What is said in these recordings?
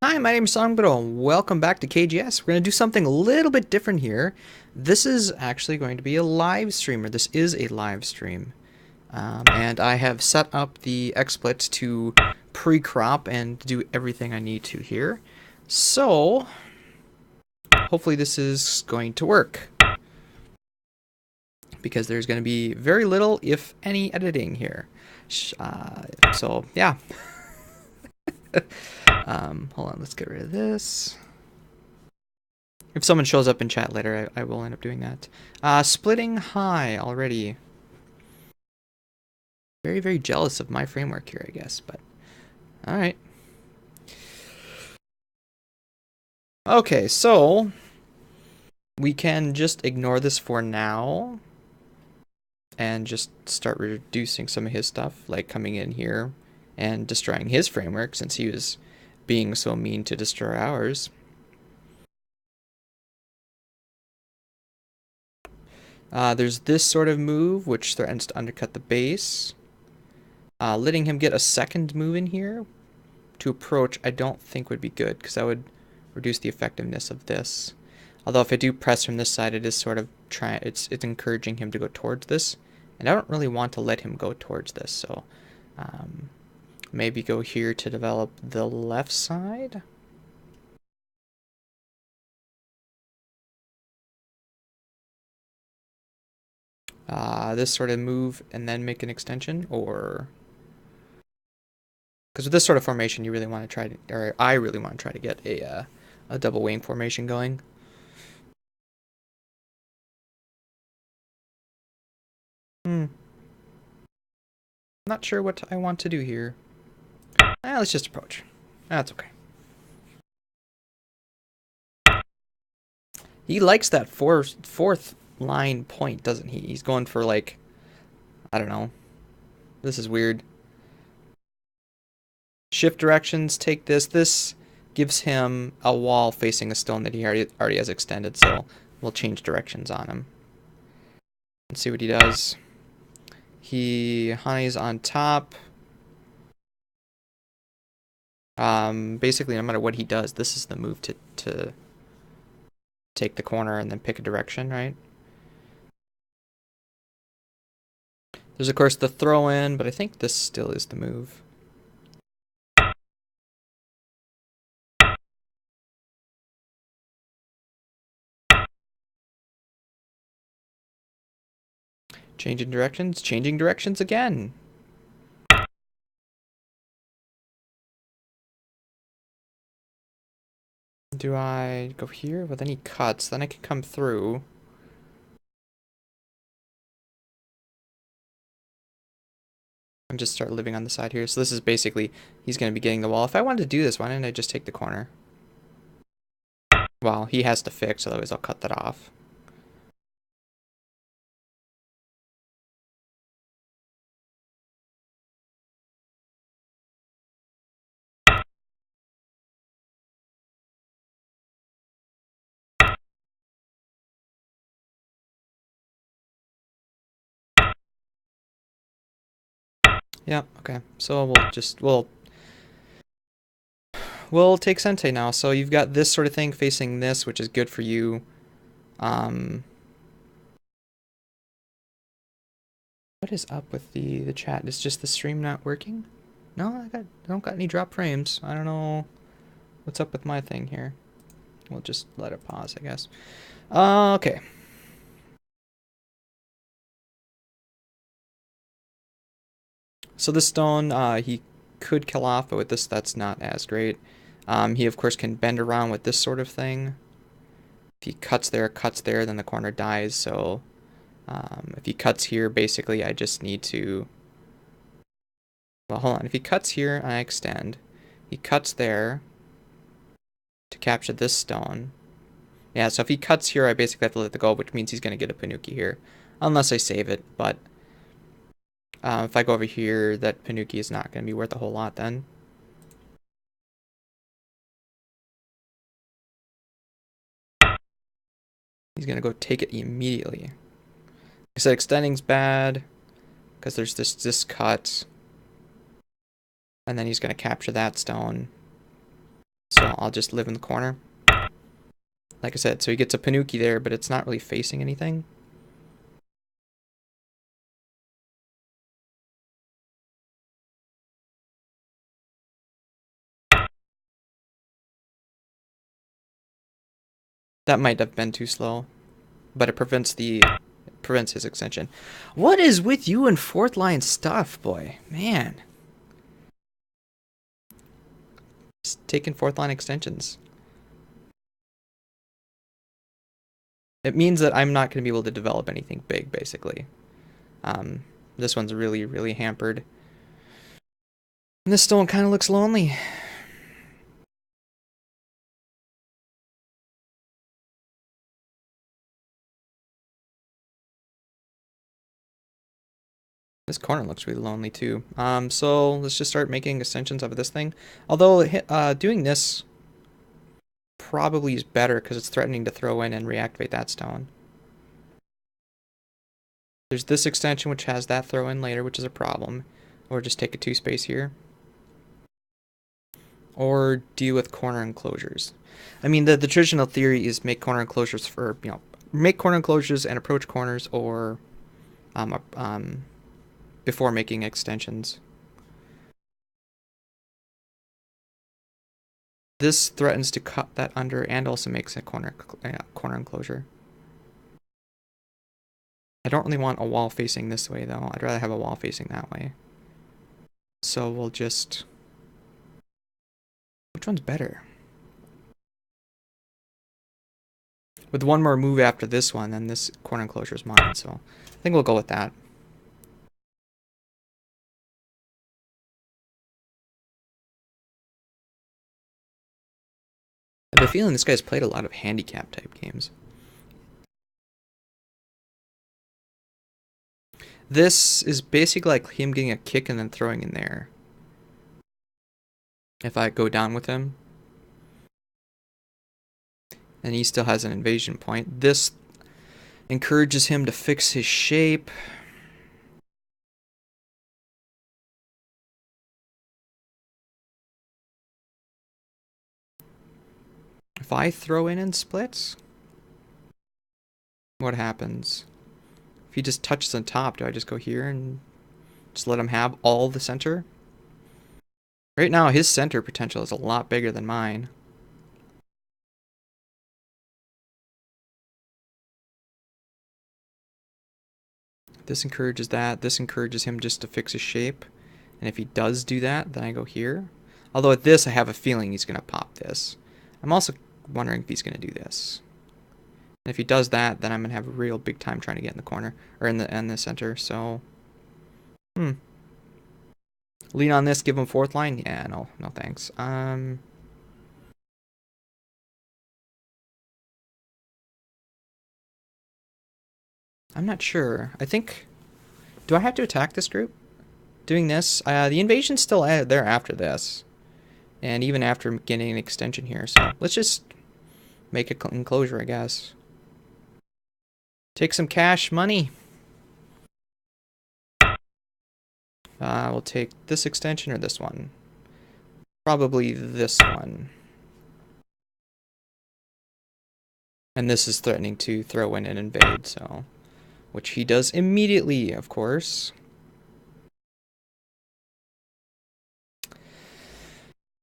Hi, my name is Songbro, and welcome back to KGS. We're going to do something a little bit different here. This is actually going to be a live stream, or this is a live stream. And I have set up the XSplit to pre-crop and do everything I need to here. So, hopefully this is going to work. Because there's going to be very little, if any, editing here. So, yeah. Hold on, let's get rid of this. If someone shows up in chat later, I will end up doing that. Splitting high already. Very, very jealous of my framework here, I guess, but alright. Okay, so we can just ignore this for now and just start reducing some of his stuff, like coming in here and destroying his framework since he was being so mean to destroy ours. There's this sort of move, which threatens to undercut the base. Letting him get a second move in here to approach, I don't think would be good, because that would reduce the effectiveness of this. Although if I do press from this side, it is sort of it's encouraging him to go towards this, and I don't really want to let him go towards this, so maybe go here to develop the left side. This sort of move and then make an extension, or because with this sort of formation, you really want to try to, or I really want to try to get a double wing formation going. Not sure what I want to do here. Let's just approach. That's okay. He likes that fourth line point, doesn't he? He's going for, like, I don't know. This is weird. Shift directions, take this. This gives him a wall facing a stone that he already has extended, so we'll change directions on him. Let's see what he does. He honeys on top. Basically, no matter what he does, this is the move to take the corner and then pick a direction, right? There's, of course, the throw-in, but I think this still is the move. Changing directions again. Do I go here? Well, then he cuts. Then I can come through. And just start living on the side here. So this is basically, he's going to be getting the wall. If I wanted to do this, why didn't I just take the corner? Well, he has to fix, otherwise I'll cut that off. Yeah, okay. So we'll take Sente now. So you've got this sort of thing facing this, which is good for you. What is up with the chat? Is just the stream not working? No, I don't got any drop frames. I don't know what's up with my thing here. We'll just let it pause, I guess. Okay. So this stone, he could kill off, but with this, that's not as great. He, of course, can bend around with this sort of thing. If he cuts there, then the corner dies. So if he cuts here, basically, I just need to... Well, hold on. If he cuts here, I extend. He cuts there to capture this stone. Yeah, so if he cuts here, I basically have to let it go, which means he's going to get a Panuki here. Unless I save it, but... if I go over here, that Panuki is not going to be worth a whole lot then. He's going to go take it immediately. I said extending's bad because there's this cut. And then he's going to capture that stone. So I'll just live in the corner. Like I said, so he gets a Panuki there, but it's not really facing anything. That might have been too slow, but it prevents his extension. What is with you and fourth line stuff, boy? Man. Just taking fourth line extensions. It means that I'm not going to be able to develop anything big, basically. This one's really, really hampered. And this stone kind of looks lonely. This corner looks really lonely too. So let's just start making extensions of this thing. Although doing this probably is better because it's threatening to throw in and reactivate that stone. There's this extension which has that throw in later, which is a problem. Or just take a 2 space here. Or deal with corner enclosures. I mean, the traditional theory is make corner enclosures for, make corner enclosures and approach corners, or before making extensions. This threatens to cut that under and also makes a corner enclosure. I don't really want a wall facing this way, though. I'd rather have a wall facing that way. So we'll just... Which one's better? With one more move after this one, then this corner enclosure is mine, so I think we'll go with that. I have a feeling this guy's played a lot of handicap type games. This is basically like him getting a kick and then throwing in there. If I go down with him. And he still has an invasion point. This encourages him to fix his shape. If I throw in and splits, what happens? If he just touches on top, do I just go here and just let him have all the center? Right now, his center potential is a lot bigger than mine. This encourages that. This encourages him just to fix his shape. And if he does do that, then I go here. Although at this, I have a feeling he's going to pop this. I'm also wondering if he's going to do this. And if he does that, then I'm going to have a real big time trying to get in the corner. Or in the center, so... Lean on this, give him fourth line? Yeah, no thanks. I'm not sure. I think... Do I have to attack this group? Doing this? The invasion's still there after this. And even after getting an extension here. So let's just make an enclosure, I guess. Take some cash money. We'll take this extension or this one. Probably this one. And this is threatening to throw in and invade, so... Which he does immediately, of course.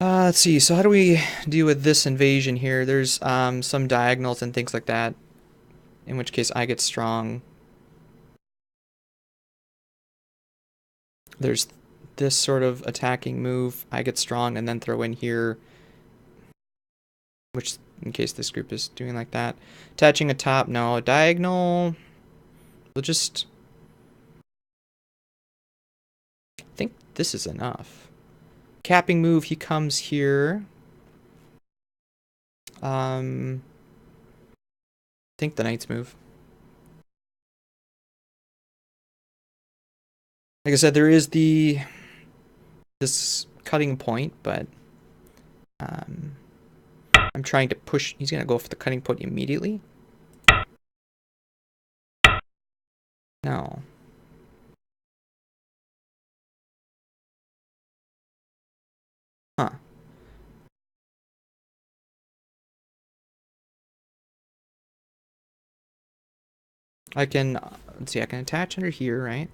Let's see, so how do we deal with this invasion here? There's some diagonals and things like that. In which case I get strong. There's this sort of attacking move. I get strong and then throw in here. Which, in case this group is doing like that. Attaching a top, no. A diagonal... We'll just... I think this is enough. Capping move, he comes here. I think the knight's move. Like I said, there is this cutting point, but I'm trying to push. He's gonna go for the cutting point immediately. No. Huh. I can, let's see, I can attach under here, right?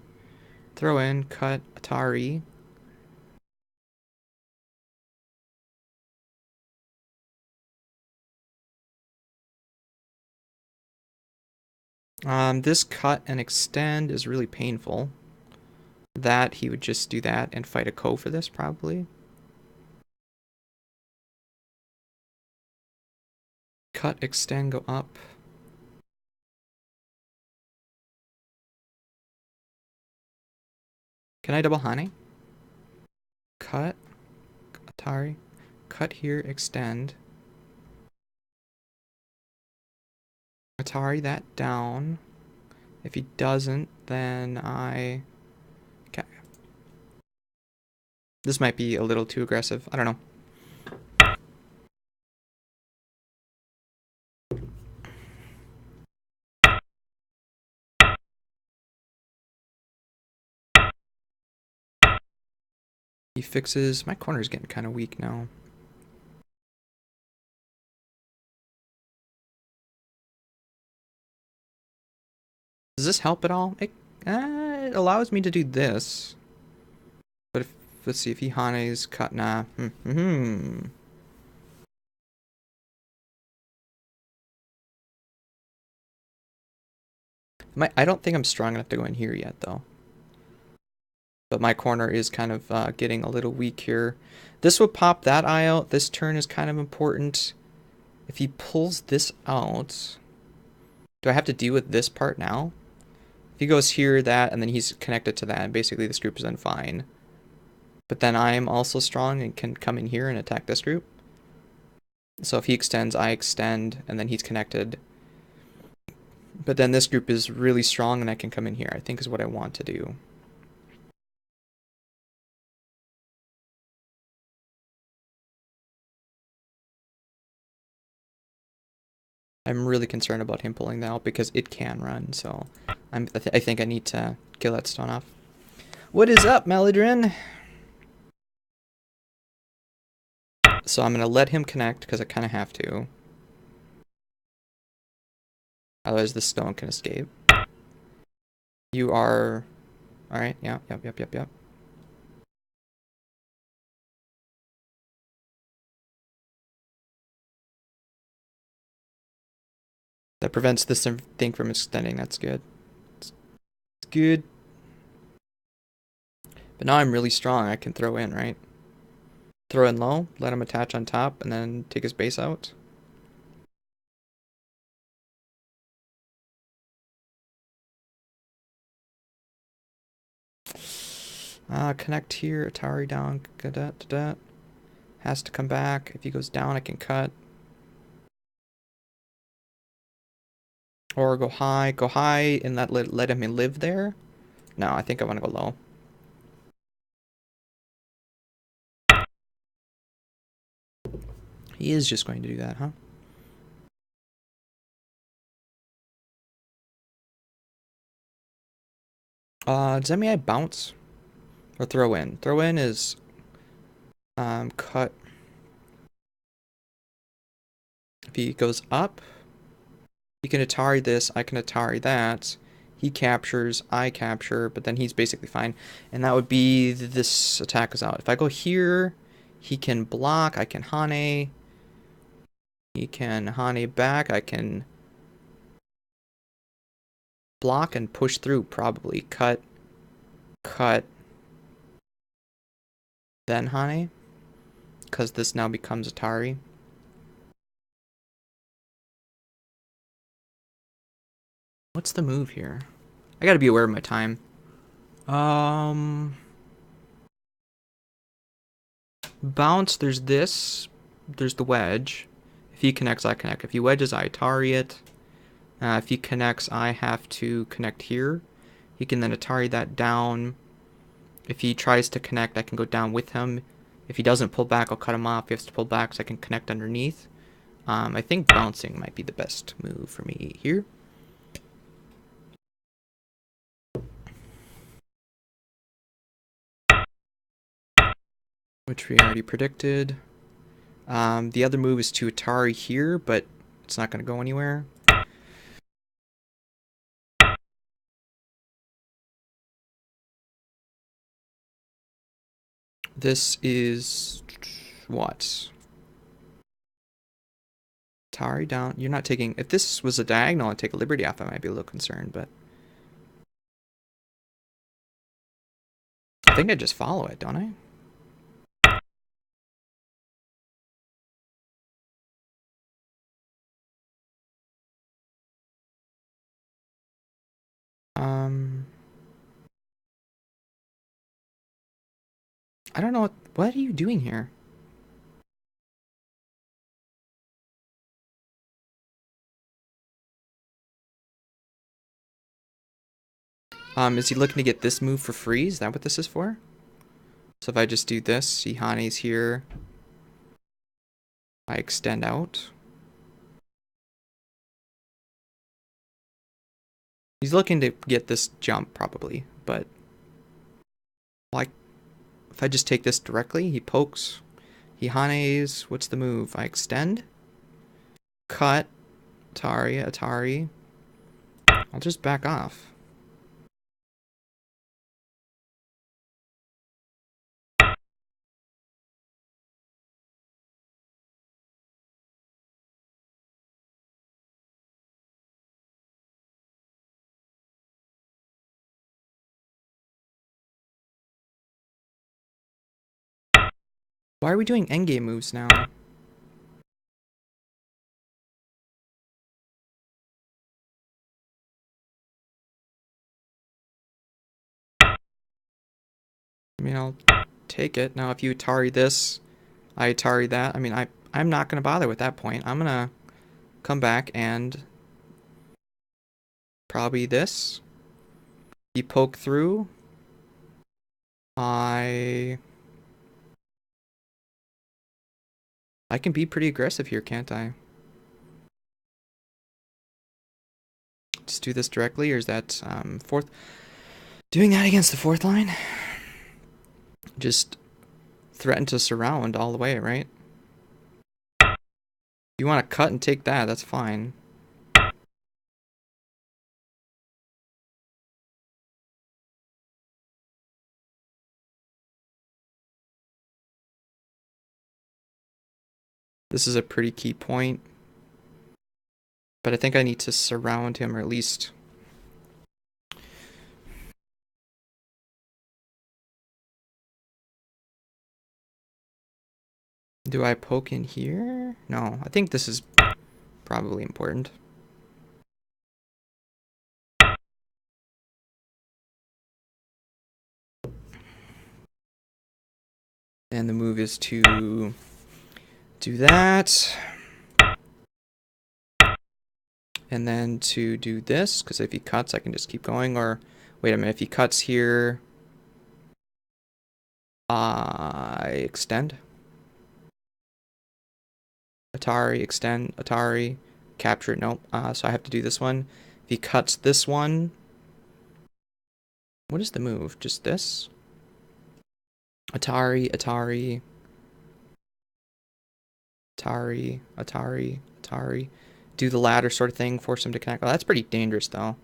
Throw in, cut, Atari. This cut and extend is really painful. That, he would just do that and fight a Ko for this, probably. Cut, extend, go up. Can I double Hane? Cut, Atari. Cut here, extend. Atari that down. If he doesn't, then I... Okay. This might be a little too aggressive. I don't know. He fixes... My corner's getting kind of weak now. Does this help at all? It allows me to do this. But if, let's see, if he Hane's cut, nah. I don't think I'm strong enough to go in here yet, though. But my corner is kind of getting a little weak here. This would pop that eye out. This turn is kind of important. If he pulls this out, do I have to deal with this part now? If he goes here, that, and then he's connected to that, and basically this group is then fine. But then I'm also strong and can come in here and attack this group. So if he extends, I extend, and then he's connected. But then this group is really strong and I can come in here, I think is what I want to do. I'm really concerned about him pulling that out because it can run, so I think I need to kill that stone off. What is up, Melodrin? So I'm going to let him connect because I kind of have to. Otherwise the stone can escape. You are... Alright, yeah, yep. That prevents this thing from extending, that's good. It's good. But now I'm really strong, I can throw in, right? Throw in low, let him attach on top, and then take his base out. Connect here, Atari down, has to come back. If he goes down, I can cut. Or go high and let him live there. No, I think I want to go low. He is just going to do that, huh? Does that mean I bounce? Or throw in? Throw in is cut. If he goes up, he can Atari this, I can Atari that. He captures, I capture, but then he's basically fine. And that would be this attack is out. If I go here, he can block, I can Hane. He can Hane back, I can block and push through, probably. Cut, then Hane. Because this now becomes Atari. What's the move here? I gotta be aware of my time. Bounce, there's this. There's the wedge. If he connects, I connect. If he wedges, I Atari it. If he connects, I have to connect here. He can then Atari that down. If he tries to connect, I can go down with him. If he doesn't pull back, I'll cut him off. He has to pull back so I can connect underneath. I think bouncing might be the best move for me here. Which we already predicted. The other move is to Atari here, but it's not going to go anywhere. This is what? Atari down. You're not taking. If this was a diagonal, I'd take a Liberty off. I might be a little concerned, but I think I just follow it, don't I? I don't know what are you doing here? Is he looking to get this move for free? Is that what this is for? So if I just do this, see Hane's here. I extend out. He's looking to get this jump probably, but like if I just take this directly, he pokes. He Hane's. What's the move? I extend. Cut. Atari. I'll just back off. Why are we doing endgame moves now? I mean, I'll take it. Now, if you Atari this, I Atari that. I mean, I'm not going to bother with that point. I'm going to come back and probably this. You poke through. I can be pretty aggressive here, can't I? Just do this directly, or is that fourth? Doing that against the fourth line? Just threaten to surround all the way, right? If you want to cut and take that, that's fine. This is a pretty key point. But I think I need to surround him, or at least... Do I poke in here? No, I think this is probably important. And the move is to do that. And then to do this, because if he cuts, I can just keep going. Or, wait a minute, if he cuts here, I extend. Atari, extend, Atari, capture it. Nope. So I have to do this one. If he cuts this one, what is the move? Just this? Atari, Atari, Atari, Atari, Atari. Do the ladder sort of thing, force him to connect. Oh, that's pretty dangerous, though.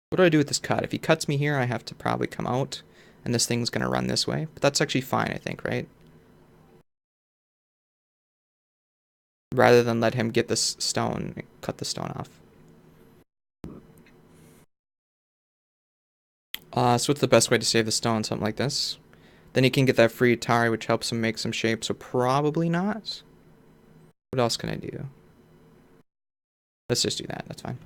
What do I do with this cut? If he cuts me here, I have to probably come out, and this thing's going to run this way. But that's actually fine, I think, right? Rather than let him get this stone, cut the stone off. So what's the best way to save the stone? Something like this. Then he can get that free Atari, which helps him make some shape, so probably not. What else can I do? Let's just do that, that's fine.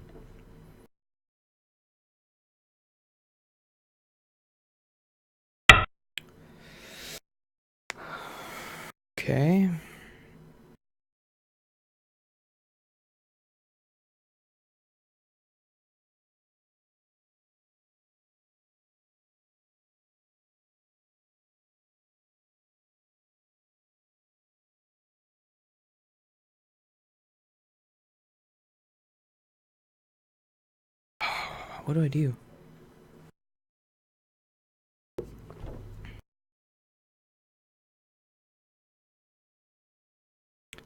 Okay. What do I do?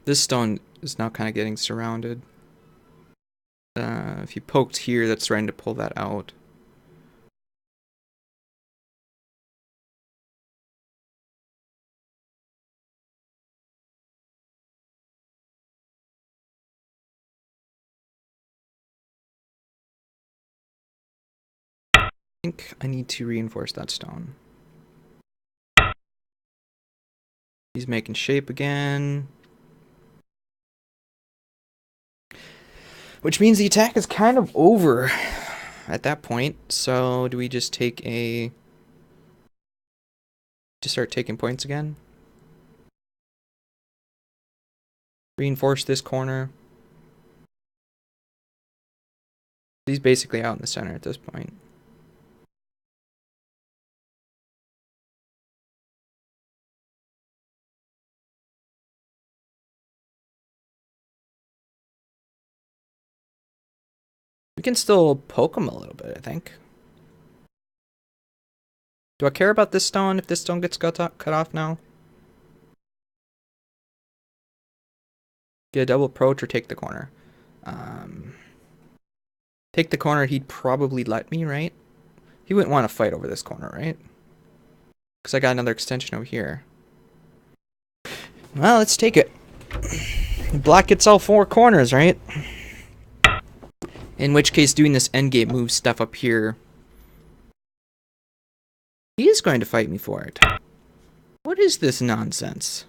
This stone is now kind of getting surrounded. If you poked here, that's trying to pull that out. think I need to reinforce that stone. He's making shape again. Which means the attack is kind of over at that point. So do we just take a... Just start taking points again? Reinforce this corner. He's basically out in the center at this point. We can still poke him a little bit, I think. Do I care about this stone if this stone gets cut off now? Get a double approach or take the corner? Take the corner, he'd probably let me, right? He wouldn't want to fight over this corner, right? Because I got another extension over here. Well, let's take it. Black gets all four corners, right? In which case, doing this endgame move stuff up here, he is going to fight me for it. What is this nonsense?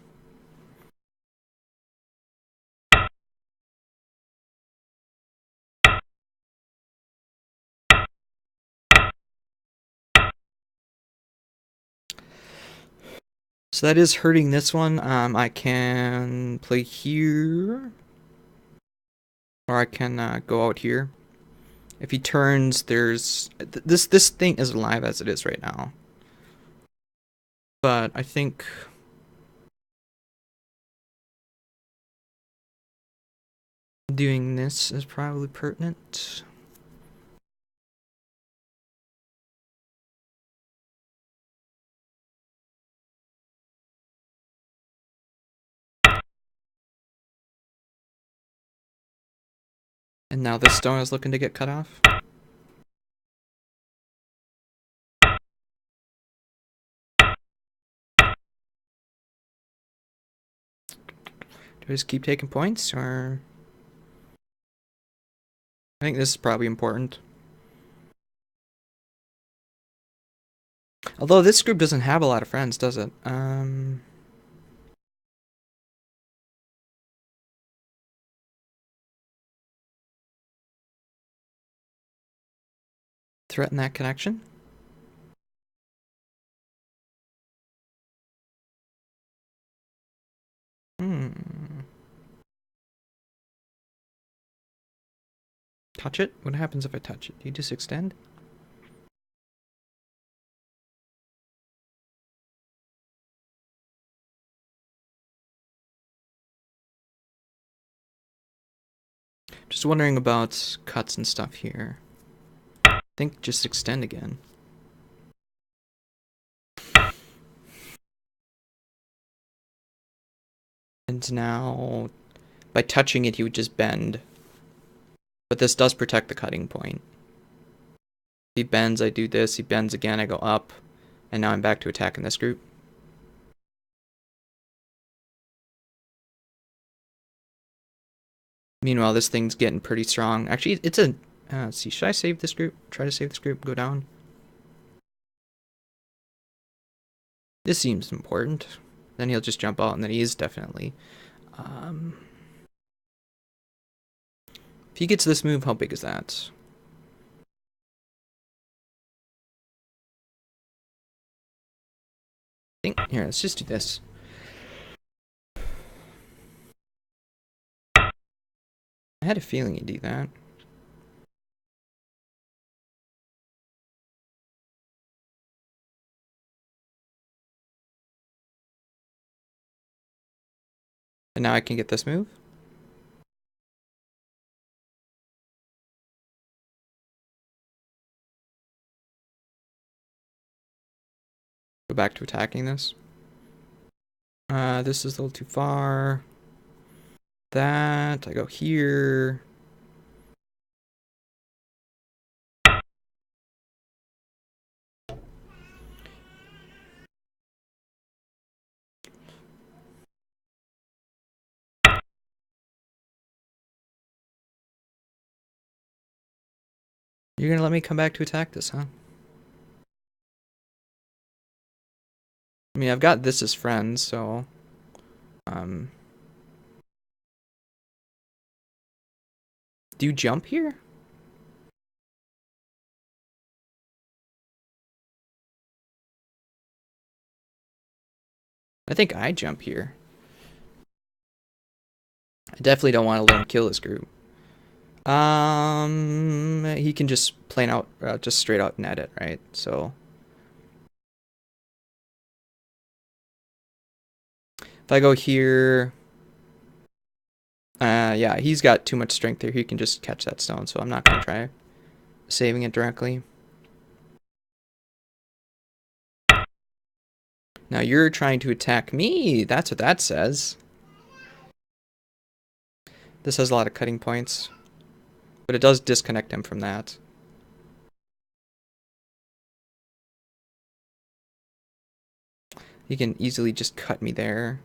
So that is hurting this one. I can play here. Or I can go out here. If he turns, there's... This thing is alive as it is right now. But I think... doing this is probably pertinent. And now this stone is looking to get cut off. Do I just keep taking points, or... I think this is probably important. Although this group doesn't have a lot of friends, does it? Threaten that connection? Touch it? What happens if I touch it? Do you just extend? Just wondering about cuts and stuff here. I think just extend again. And now, by touching it, he would just bend. But this does protect the cutting point. If he bends, I do this. He bends again, I go up. And now I'm back to attacking this group. Meanwhile, this thing's getting pretty strong. Actually, it's a... let's see, should I save this group? Try to save this group, go down. This seems important. Then he'll just jump out, and then he is definitely... if he gets this move, how big is that? Here, let's just do this. I had a feeling you'd do that. And now I can get this move. Go back to attacking this. This is a little too far. That, I go here. You're gonna let me come back to attack this, huh? I mean, I've got this as friends, so... Do you jump here? I think I jump here. I definitely don't want to let him kill this group. He can just plain out, just straight out net it, right? So... If I go here... yeah, he's got too much strength here. He can just catch that stone, so I'm not going to try saving it directly. Now you're trying to attack me. That's what that says. This has a lot of cutting points, but it does disconnect him from that. He can easily just cut me there.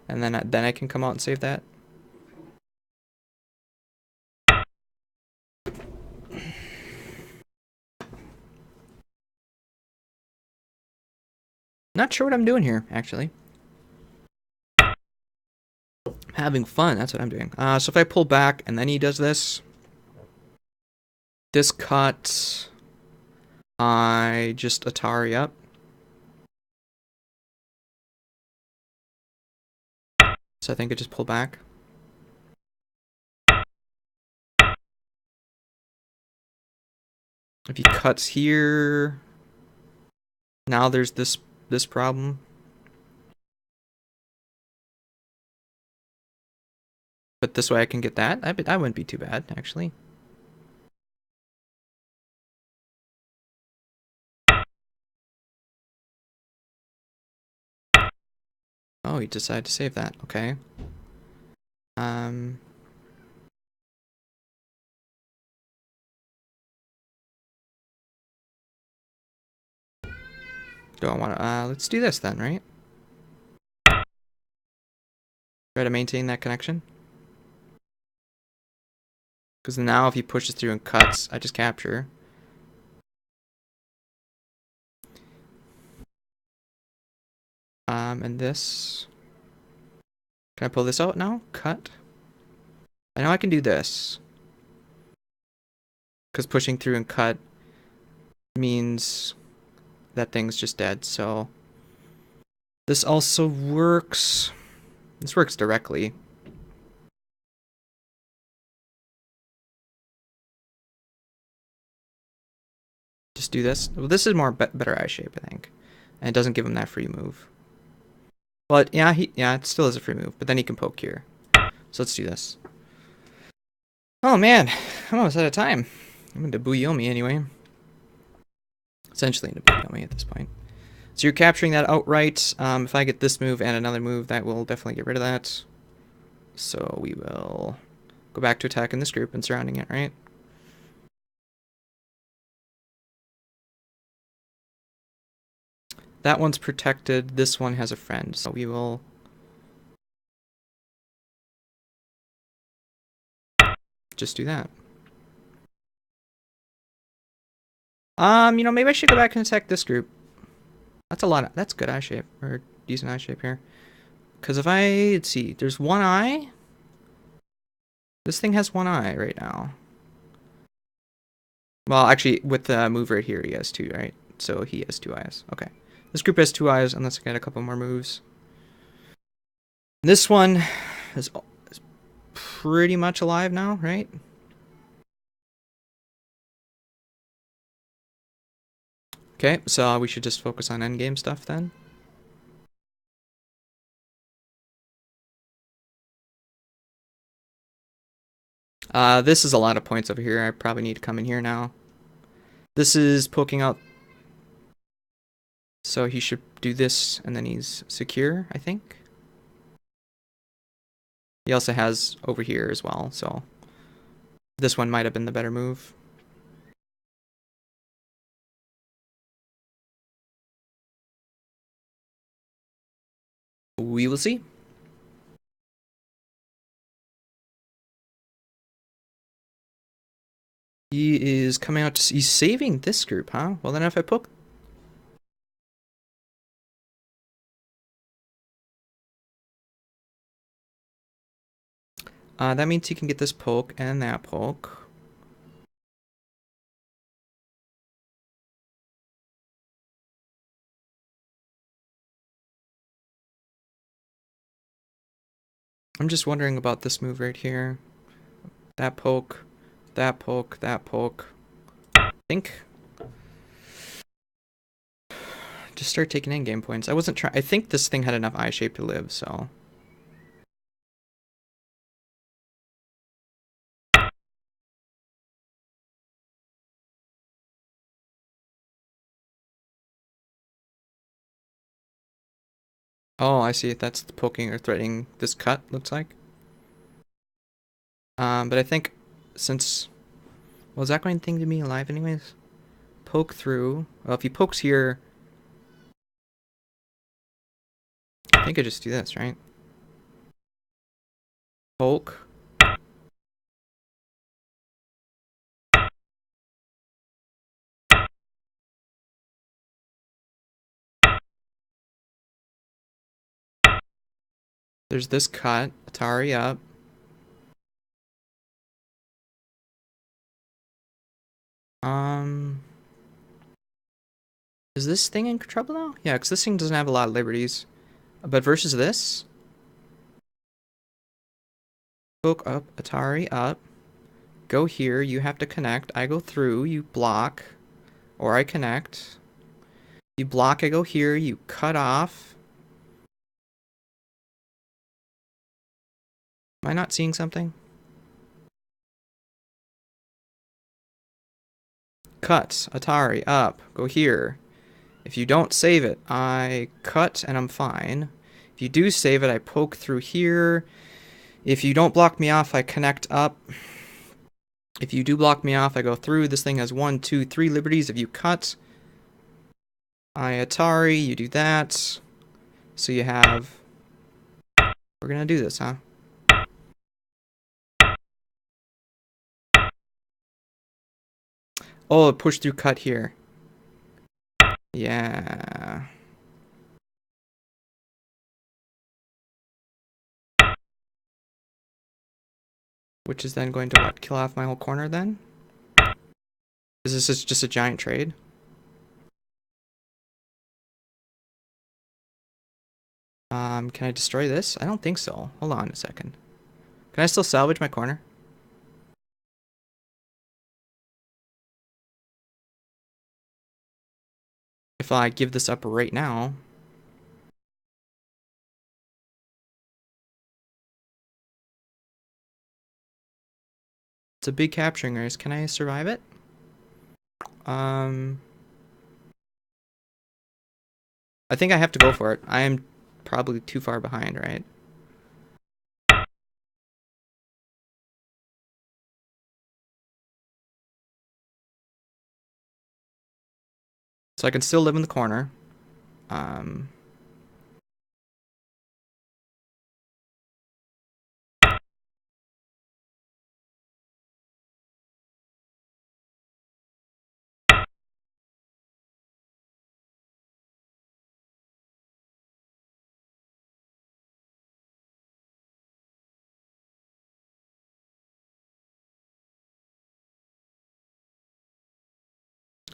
And then I can come out and save that. Not sure what I'm doing here, actually. Having fun, that's what I'm doing. So if I pull back and then he does this cut, I just Atari up. So I think I just pull back. If he cuts here, now there's this problem. But this way I can get that. I wouldn't be too bad, actually. Oh, he decided to save that. Okay. Do I want to... let's do this then, right? Try to maintain that connection. Because now if he pushes through and cuts, I just capture. And this... Can I pull this out now? Cut. I know I can do this. Because pushing through and cut means that thing's just dead, so... This also works... This works directly. Just do this. Well, this is more better eye shape, I think. And it doesn't give him that free move. But yeah, it still is a free move, but then he can poke here. So let's do this. Oh man, I'm almost out of time. I'm into Buyomi anyway. Essentially into Buyomi at this point. So you're capturing that outright. If I get this move and another move, that will definitely get rid of that. So we will go back to attacking this group and surrounding it, right? That one's protected. This one has a friend. So we will... just do that. You know, maybe I should go back and attack this group. That's a lot of... That's good eye shape. Or decent eye shape here. Because if I... Let's see. There's one eye. This thing has one eye right now. Well, actually, with the move right here, he has two, right? So he has two eyes. Okay. This group has two eyes, unless I get a couple more moves. This one is pretty much alive now, right? Okay, so we should just focus on endgame stuff then. This is a lot of points over here. I probably need to come in here now. This is poking out. So he should do this, and then he's secure, I think. He also has over here as well, so this one might have been the better move. We will see. He is coming out to... He's saving this group, huh? Well, then if I poke... That means he can get this poke and that poke. I'm just wondering about this move right here. That poke, that poke, that poke. I think just start taking endgame points. I wasn't trying. I think this thing had enough eye shape to live, so. Oh, I see. That's the poking or threatening this cut, looks like. But I think since... Well, is that going thing to be alive anyways? Poke through. Well, if he pokes here... I think I just do this, right? Poke. There's this cut. Atari up. Is this thing in trouble now? Yeah, because this thing doesn't have a lot of liberties. But versus this... Poke up, Atari up. Go here, you have to connect. I go through, you block. Or I connect. You block, I go here, you cut off. Am I not seeing something? Cut, Atari, up, go here. If you don't save it, I cut and I'm fine. If you do save it, I poke through here. If you don't block me off, I connect up. If you do block me off, I go through. This thing has 1, 2, 3 liberties. If you cut, I Atari, you do that. So you have... We're gonna do this, huh? Oh, push through cut here. Yeah. Which is then going to what? Kill off my whole corner then? Is this just a giant trade? Can I destroy this? I don't think so. Hold on a second. Can I still salvage my corner? If I give this up right now. It's a big capturing race. Can I survive it? I think I have to go for it. I am probably too far behind, right? So I can still live in the corner.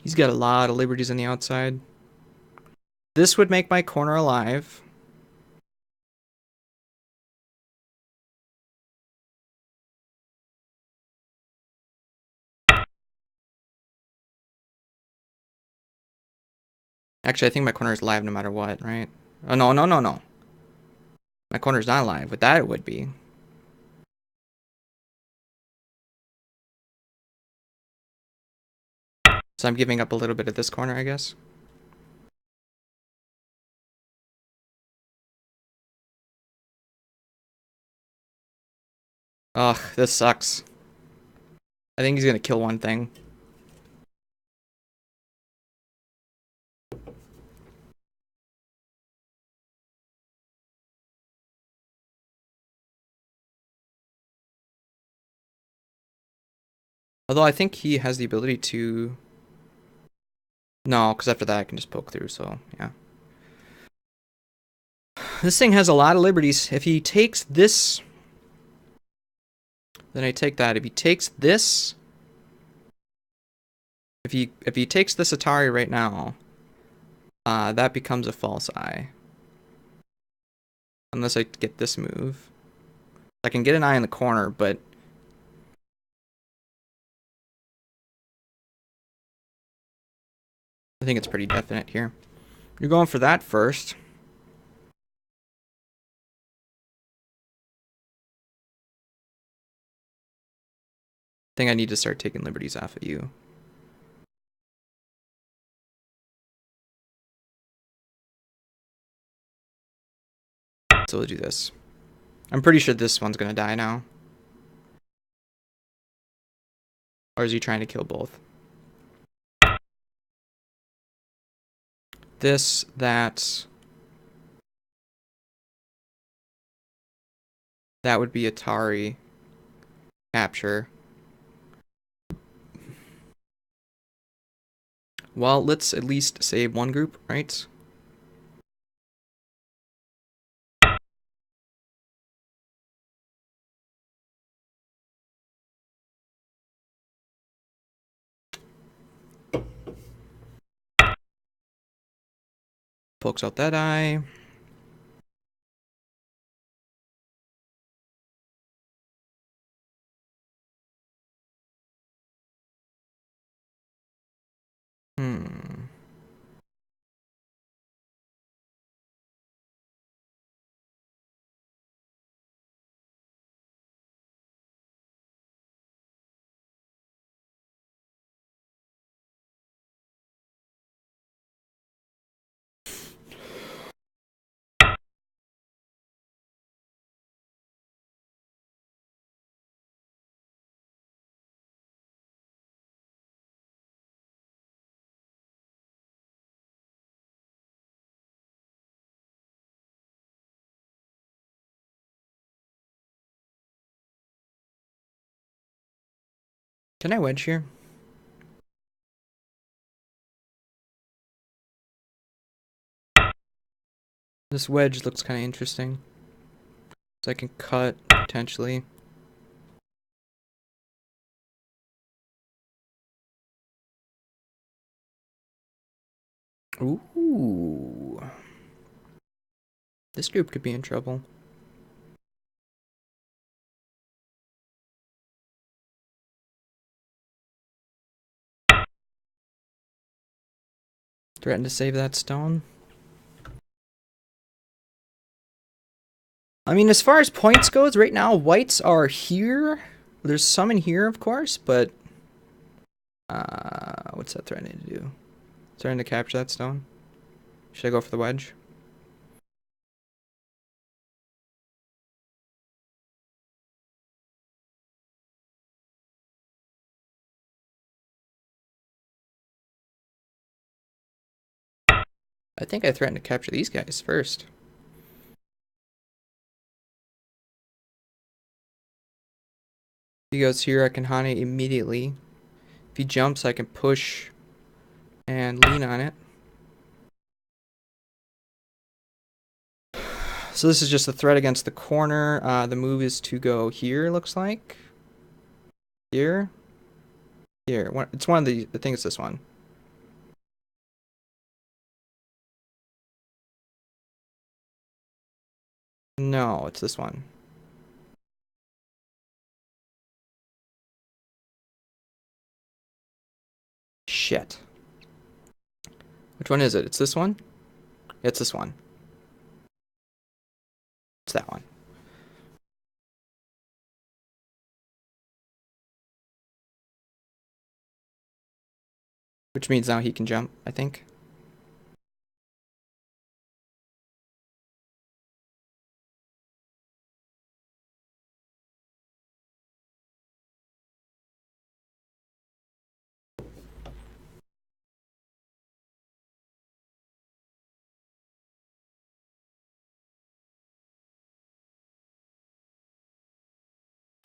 He's got a lot of liberties on the outside. This would make my corner alive. Actually, I think my corner is live no matter what, right? Oh, no, no, no, no. My corner's not alive. With that, it would be. So I'm giving up a little bit of this corner, I guess. Ugh, this sucks. I think he's gonna kill one thing. Although I think he has the ability to... No, because after that I can just poke through, so yeah. This thing has a lot of liberties. If he takes this Then I take that. If he takes this, if he takes this Atari right now, that becomes a false eye. Unless I get this move. I can get an eye in the corner, but I think it's pretty definite here. You're going for that first. I think I need to start taking liberties off of you. So we'll do this. I'm pretty sure this one's gonna die now. Or is he trying to kill both? This, that would be Atari capture. Well, let's at least save one group, right? Pokes out that eye. Can I wedge here? This wedge looks kind of interesting. So I can cut, potentially. Ooh. This group could be in trouble. Threaten to save that stone. I mean, as far as points goes, right now, whites are here. There's some in here, of course, but... what's that threatening to do? Threatening to capture that stone? Should I go for the wedge? I think I threatened to capture these guys first. If he goes here, I can Hane immediately. If he jumps, I can push and lean on it. So this is just a threat against the corner. The move is to go here, looks like. Here. Here. It's one of the... I think it's this one. No, it's this one. Shit. Which one is it? It's this one? It's this one. It's that one. Which means now he can jump, I think.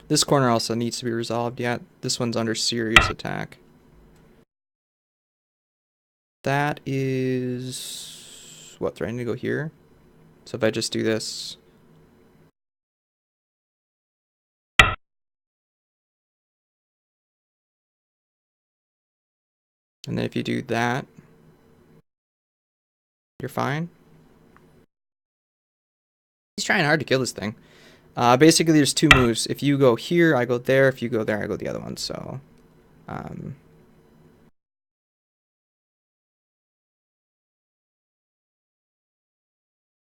This corner also needs to be resolved yet. This one's under serious attack. That is... what, threatening to go here? So if I just do this... And then if you do that, you're fine. He's trying hard to kill this thing. Basically, there's two moves. If you go here, I go there. If you go there, I go the other one. So,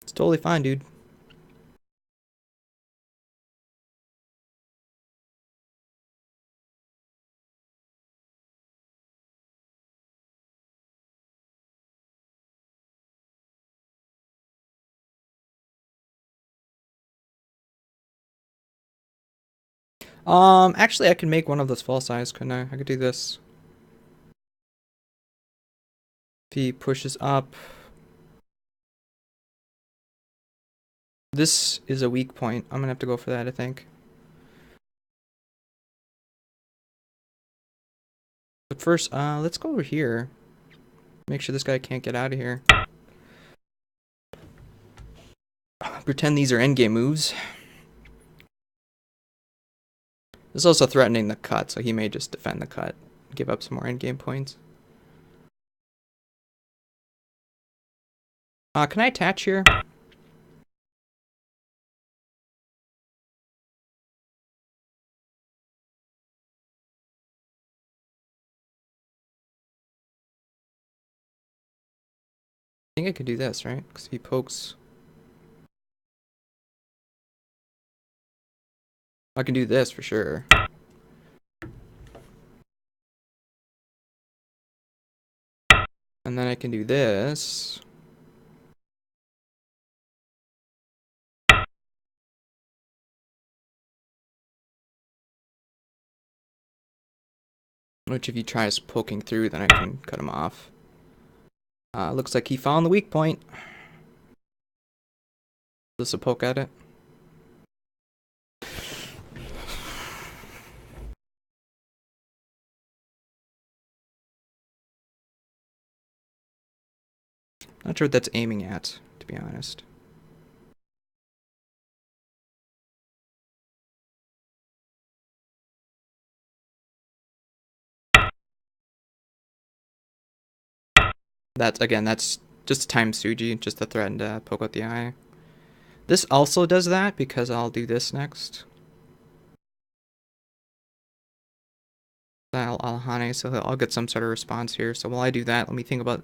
it's totally fine, dude. Actually, I can make one of those false eyes, couldn't I? I could do this. If he pushes up. This is a weak point. I'm gonna have to go for that, I think. But first, let's go over here. Make sure this guy can't get out of here. Pretend these are endgame moves. This is also threatening the cut, so he may just defend the cut. Give up some more endgame points. Can I attach here? I think I could do this, right? Because he pokes. I can do this for sure. And then I can do this. Which if he tries poking through, then I can cut him off. Looks like he found the weak point. Just a poke at it. Not sure what that's aiming at, to be honest. That's just time Suji, just to threaten to poke out the eye. This also does that because I'll do this next. I'll Hane, so I'll get some sort of response here. So while I do that, let me think about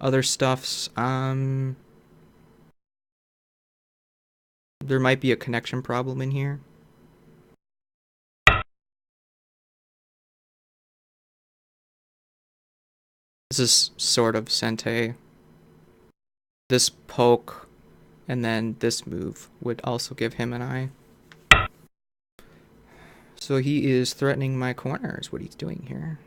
other stuffs. There might be a connection problem in here. This is sort of Sente. This poke and then this move would also give him an eye. So he is threatening my corner is what he's doing here.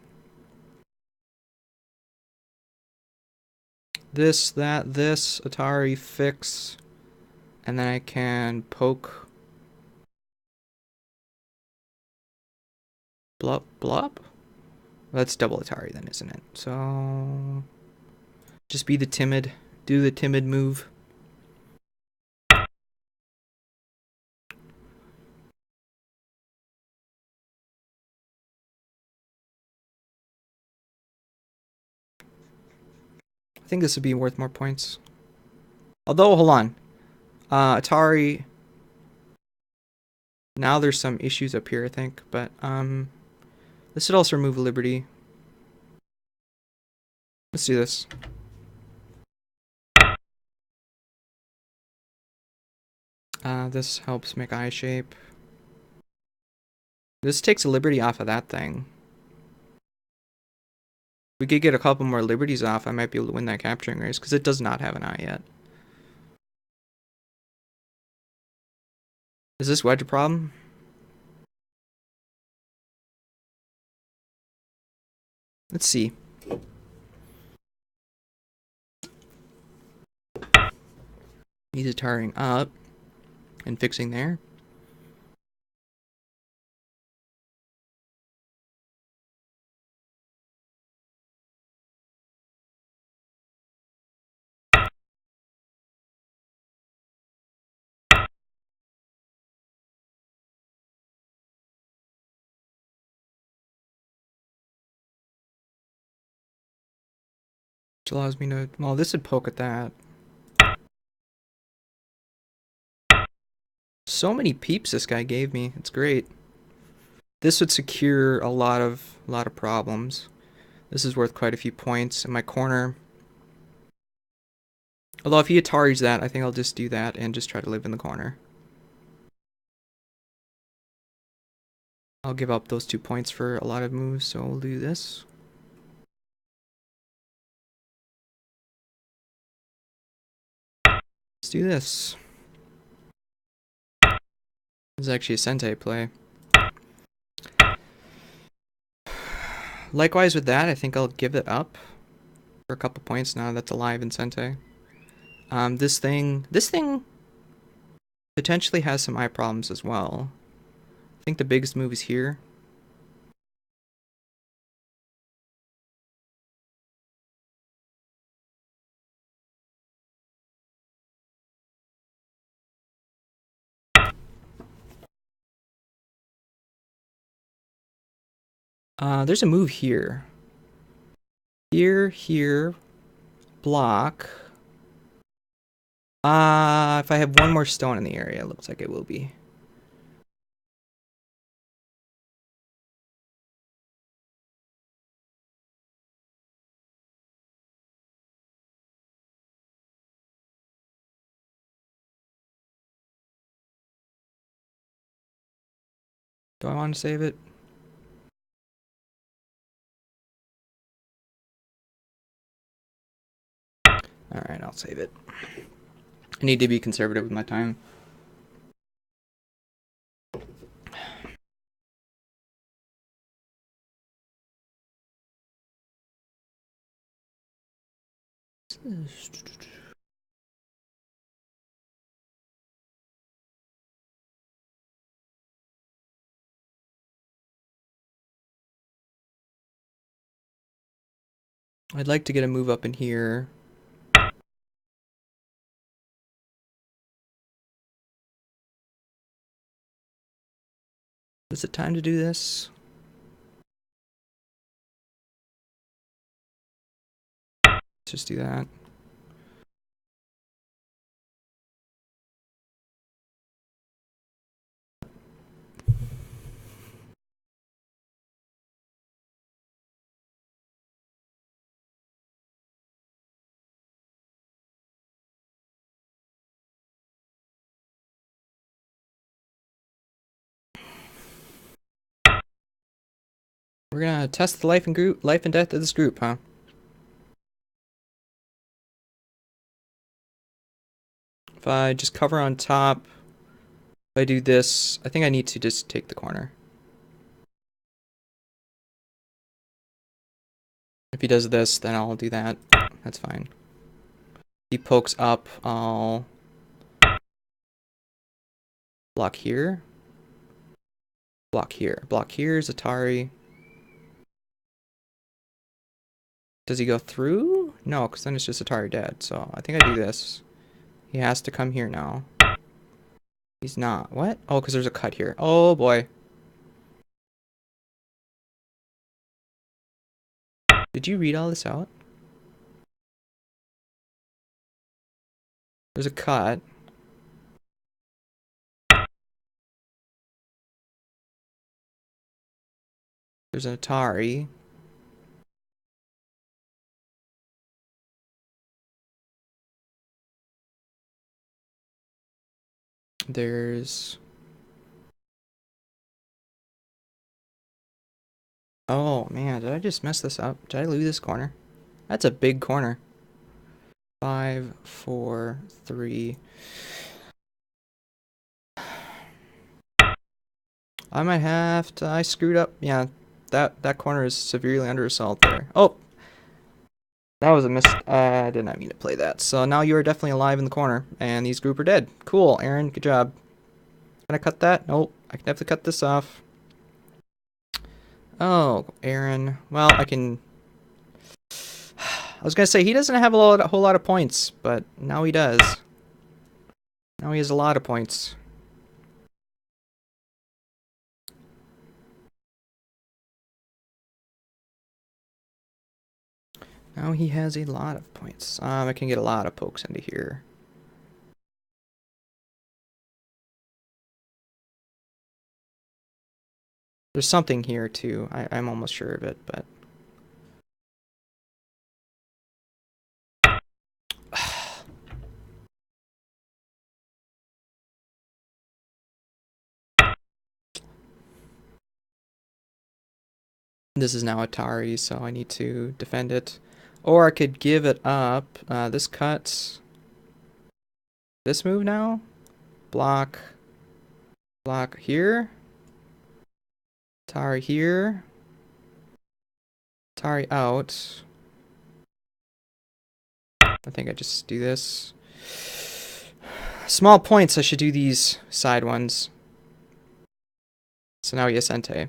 This, that, this, Atari, fix. And then I can poke. Blup, blup? That's double Atari then, isn't it? So just be the timid. Do the timid move. I think this would be worth more points. Although, hold on. Atari. Now there's some issues up here, I think. But, this would also remove Liberty. Let's do this. This helps make eye shape. This takes a Liberty off of that thing. We could get a couple more Liberties off, I might be able to win that capturing race, because it does not have an eye yet. Is this wedge a problem? Let's see. He's Ataring up and fixing there. Which allows me to... Well, this would poke at that. So many peeps this guy gave me. It's great. This would secure a lot of problems. This is worth quite a few points. In my corner... Although if he Ataris that, I think I'll just do that and just try to live in the corner. I'll give up those 2 points for a lot of moves, so we'll do this. Let's do this. This is actually a Sentei play. Likewise with that, I think I'll give it up for a couple points now that's alive in Sentei. This thing potentially has some eye problems as well. I think the biggest move is here. There's a move here. Here, block. If I have one more stone in the area, it looks like it will be. Do I want to save it? Alright, I'll save it. I need to be conservative with my time. I'd like to get a move up in here. Is it time to do this? Let's just do that. We're gonna test the life and death of this group, huh? If I just cover on top, if I do this, I think I need to just take the corner. If he does this, then I'll do that. That's fine. If he pokes up, I'll block here. Block here. Block here is Atari. Does he go through? No, because then it's just Atari dead. So I think I do this. He has to come here now. He's not. What? Oh, because there's a cut here. Oh, boy. Did you read all this out? There's a cut. There's an Atari. There's... Oh, man. Did I just mess this up? Did I lose this corner? That's a big corner. 5, 4, 3... I might have to... I screwed up. Yeah, that corner is severely under assault there. Oh! That was a miss. I did not mean to play that. So now you are definitely alive in the corner, and these group are dead. Cool, Aaron. Good job. Can I cut that? Nope. I can have to cut this off. Oh, Aaron. Well, I can... I was gonna say, he doesn't have a whole lot of points, but now he does. Now he has a lot of points. Now he has a lot of points. I can get a lot of pokes into here. There's something here too. I'm almost sure of it, but... This is now Atari, so I need to defend it. Or I could give it up. This cuts. This move now. Block. Block here. Atari here. Atari out. I think I just do this. Small points, I should do these side ones. So now he has Entei.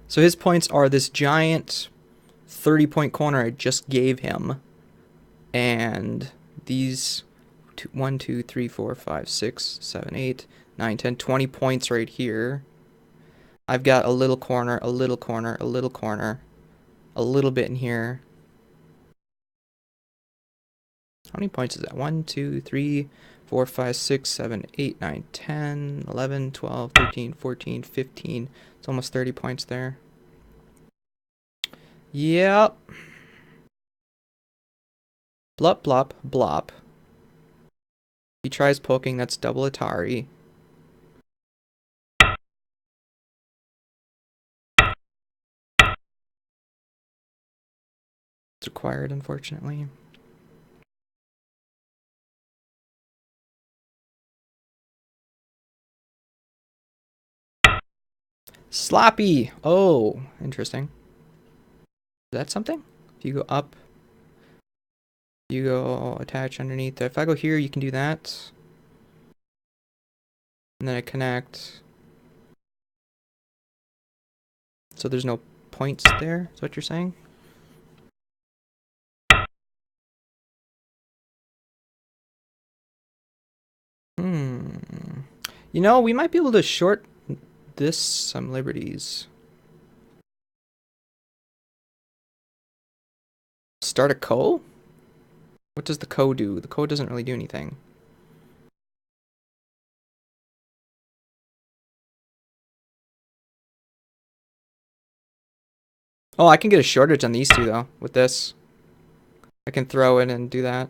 So his points are this giant 30-point corner I just gave him. And these 1, 2, 3, 4, 5, 6, 7, 8, 9, 10, 20 points right here. I've got a little corner, a little corner, a little corner, a little bit in here. How many points is that? 1, 2, 3, 4, 5, 6, 7, 8, 9, 10, 11, 12, 13, 14, 15. It's almost 30 points there. Yep. Blop, blop, blop. He tries poking, that's double Atari. It's required, unfortunately. Sloppy! Oh, interesting. Is that something? If you go up, you go attach underneath. If I go here, you can do that. And then I connect. So there's no points there, is what you're saying? You know, we might be able to short this some liberties. Start a co? What does the co do? The co doesn't really do anything. Oh, I can get a shortage on these two, though, with this. I can throw it and do that.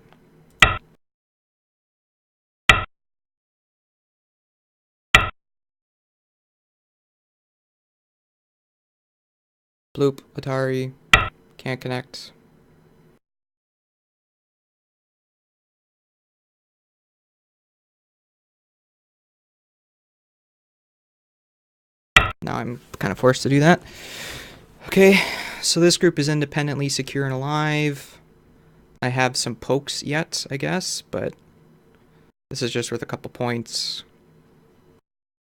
Bloop, Atari, can't connect. Now I'm kind of forced to do that. Okay, so this group is independently secure and alive. I have some pokes yet, I guess, but this is just worth a couple points.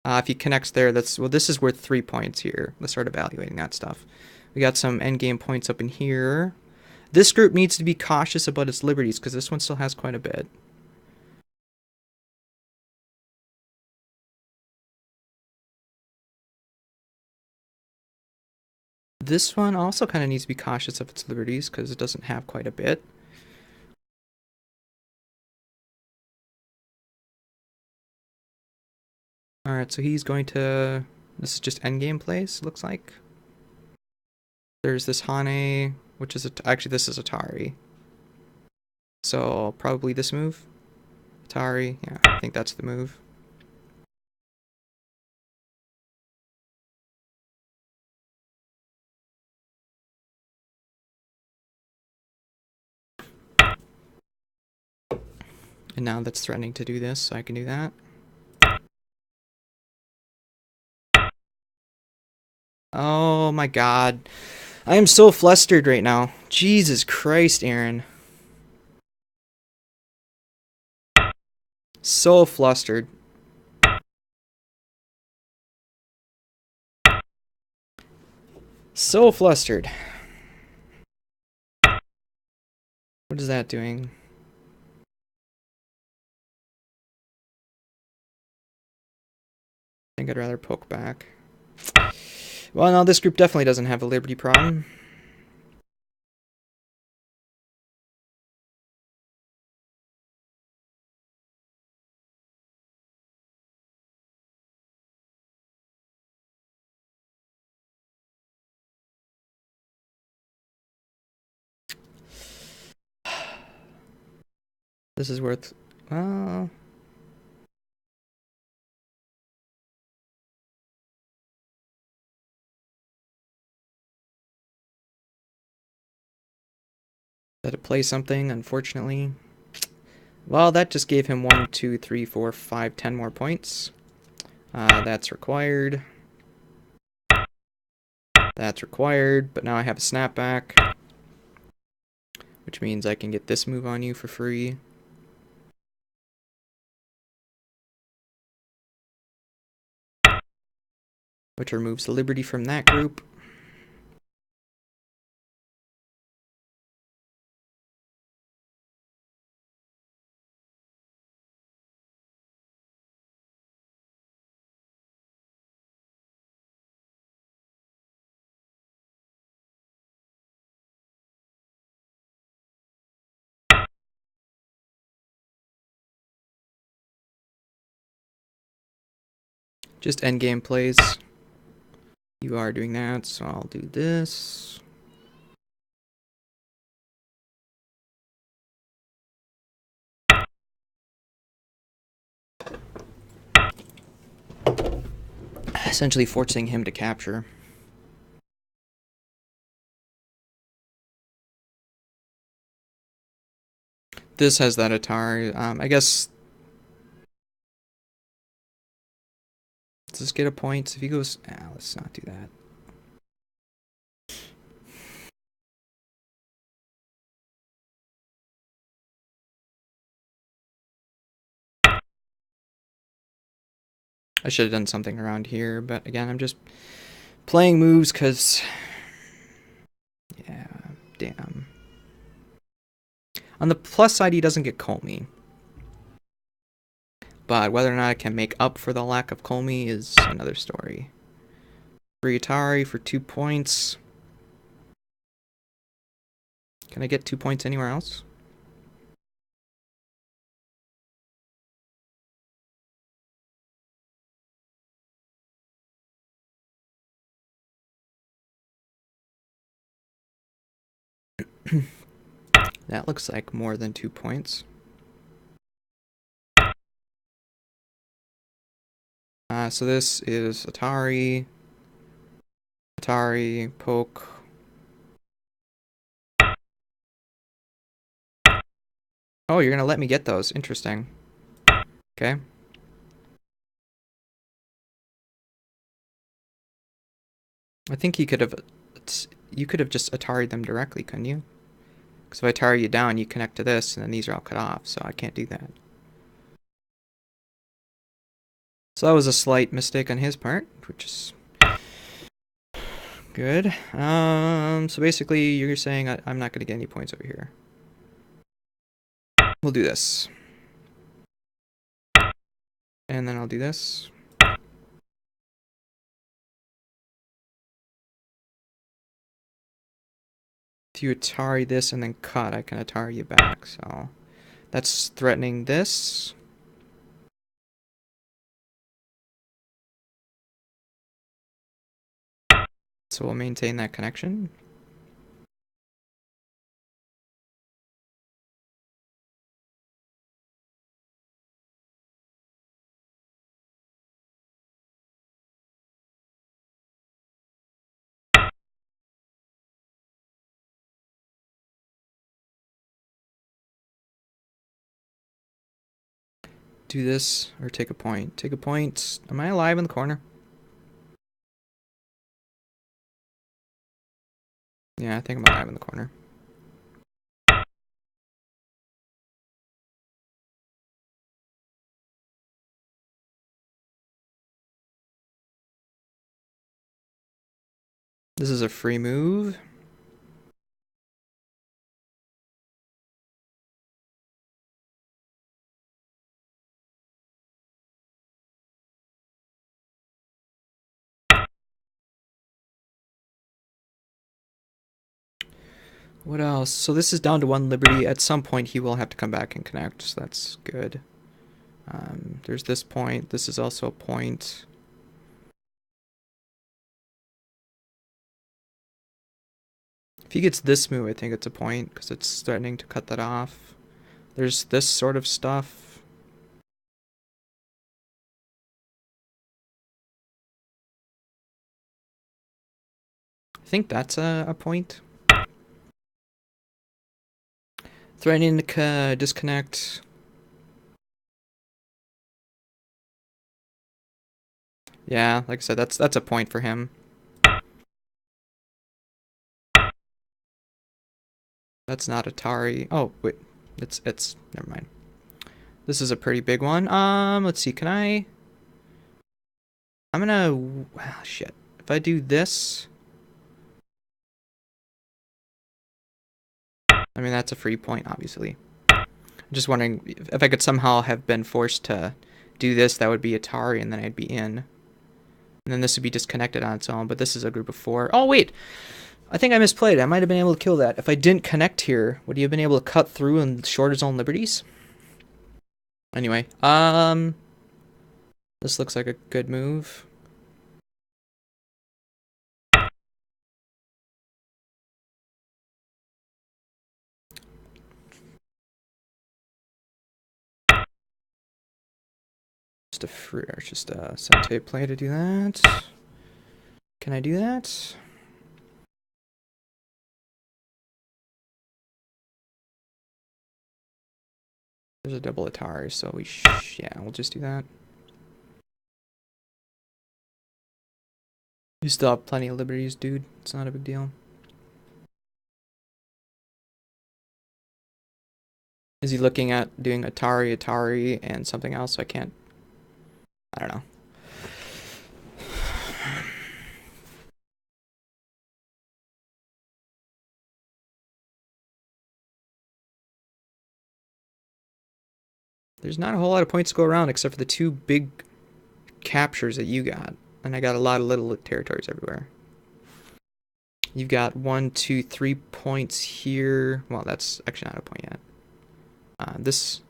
If he connects there, that's... Well, this is worth 3 points here. Let's start evaluating that stuff. We got some endgame points up in here. This group needs to be cautious about its liberties, because this one still has quite a bit. This one also kind of needs to be cautious of its liberties, because it doesn't have quite a bit. Alright, so he's going to... This is just endgame plays, looks like. There's this Hane, which is... Actually, this is Atari. So, probably this move. Atari, yeah, I think that's the move. And now that's threatening to do this, so I can do that. Oh my god. I am so flustered right now. Jesus Christ, Aaron. So flustered. So flustered. What is that doing? I think I'd rather poke back. Well, no, this group definitely doesn't have a liberty problem. This is worth... Well... Had to play something, unfortunately. Well, that just gave him 1, 2, 3, 4, 5, 10 more points. That's required. That's required, but now I have a snapback, which means I can get this move on you for free. Which removes the liberty from that group. Just endgame plays. You are doing that, so I'll do this. Essentially forcing him to capture. This has that Atari. I guess... Does this get a point? If he goes... let's not do that. I should have done something around here, but again, I'm just playing moves because... Yeah, damn. On the plus side, he doesn't get Colmy. But whether or not I can make up for the lack of Colmy is another story. Free Atari for 2 points. Can I get 2 points anywhere else? That looks like more than 2 points. So this is Atari, poke. Oh, you're gonna let me get those. Interesting. Okay. I think you could have just Atari'd them directly, couldn't you? Because if I Atari you down, you connect to this, and then these are all cut off, so I can't do that. So that was a slight mistake on his part, which is good. So basically, you're saying I'm not going to get any points over here. We'll do this. And then I'll do this. If you Atari this and then cut, I can Atari you back, so... That's threatening this. So we'll maintain that connection. Do this, or take a point. Take a point. Am I alive in the corner? Yeah, I think I'm alive in the corner. This is a free move. What else? So this is down to 1 liberty. At some point he will have to come back and connect, so that's good. There's this point. This is also a point. If he gets this move, I think it's a point, because it's threatening to cut that off. There's this sort of stuff. I think that's a point. Threatening to disconnect. Yeah, like I said, that's a point for him. That's not Atari. Oh, wait. It's never mind. This is a pretty big one. Let's see. I'm gonna shit. If I do this, I mean that's a free point, obviously. I'm just wondering if I could somehow have been forced to do this, that would be Atari, and then I'd be in. And then this would be disconnected on its own, but this is a group of 4. Oh, wait! I think I misplayed. I might have been able to kill that. If I didn't connect here, would he have been able to cut through and short his own liberties? Anyway, this looks like a good move. Just a Sente play to do that. Can I do that? There's a double Atari, so yeah, we'll just do that. You still have plenty of liberties, dude. It's not a big deal. Is he looking at doing Atari, and something else? I can't. I don't know. There's not a whole lot of points to go around except for the 2 big captures that you got. And I got a lot of little territories everywhere. You've got 1, 2, 3 points here. Well, that's actually not a point yet. This...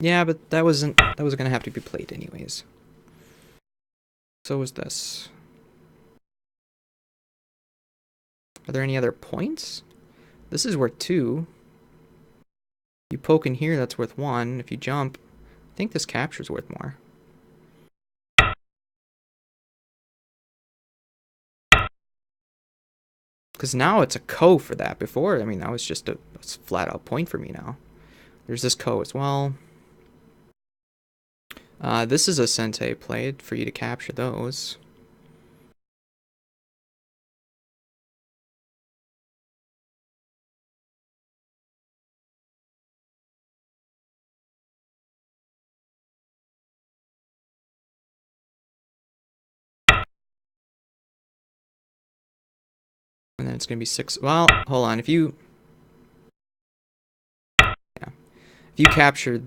Yeah, but that was gonna have to be played anyways. So was this. Are there any other points? This is worth 2. You poke in here, that's worth 1. If you jump, I think this capture's worth more. Because now it's a ko for that. Before, I mean, that was just a flat out point for me now. There's this ko as well. This is a Sente played for you to capture those. And then it's going to be 6. Well, hold on. If you... Yeah. If you captured...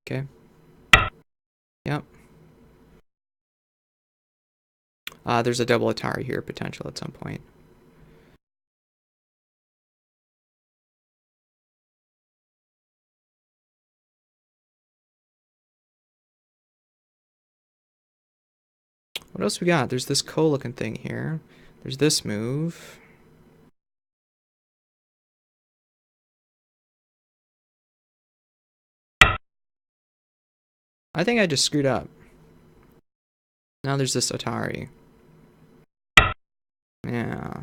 Okay. Yep. There's a double Atari here potential at some point. What else we got? There's this ko looking thing here. There's this move. I think I just screwed up. Now there's this Atari. Yeah.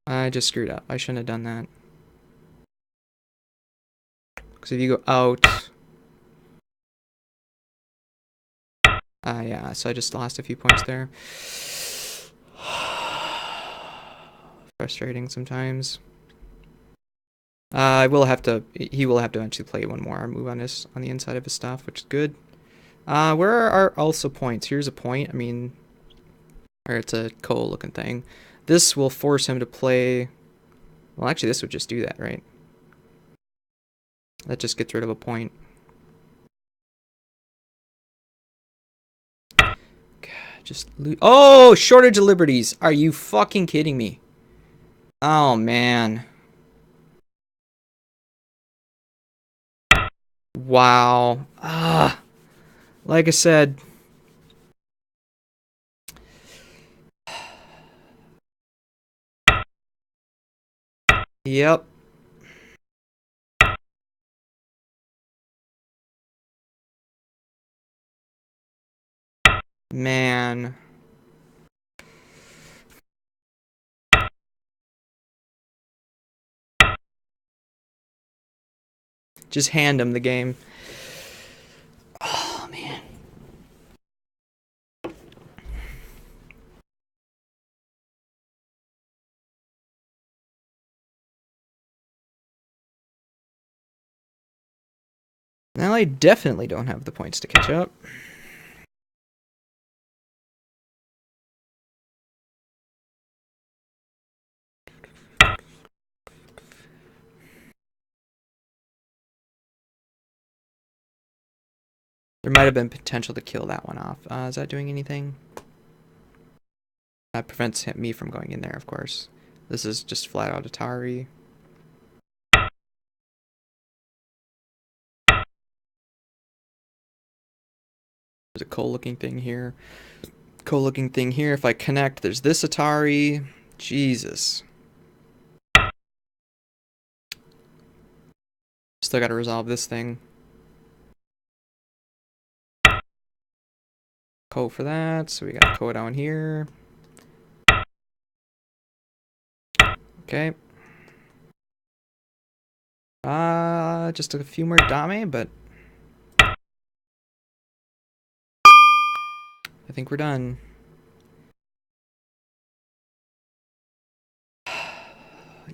I just screwed up. I shouldn't have done that. Because if you go out... yeah, so I just lost a few points there. Frustrating sometimes. He will have to eventually play one more move on the inside of his stuff, which is good. Where are also points? Here's a point. I mean, Or it's a coal looking thing. This will force him to play... Well, actually, this would just do that, right? That just gets rid of a point. God, just loot. Oh, shortage of liberties. Are you fucking kidding me? Oh, man. Wow. Ah. Like I said... Yep. Man. Just hand him the game. Oh, man. Now I definitely don't have the points to catch up. There might have been potential to kill that one off. Is that doing anything? That prevents me from going in there, of course. This is just flat out Atari. There's a coal-looking thing here. Coal-looking thing here. If I connect, there's this Atari. Jesus. Still got to resolve this thing. Coal for that. So we got coal down here. Okay. Just a few more dame, but I think we're done.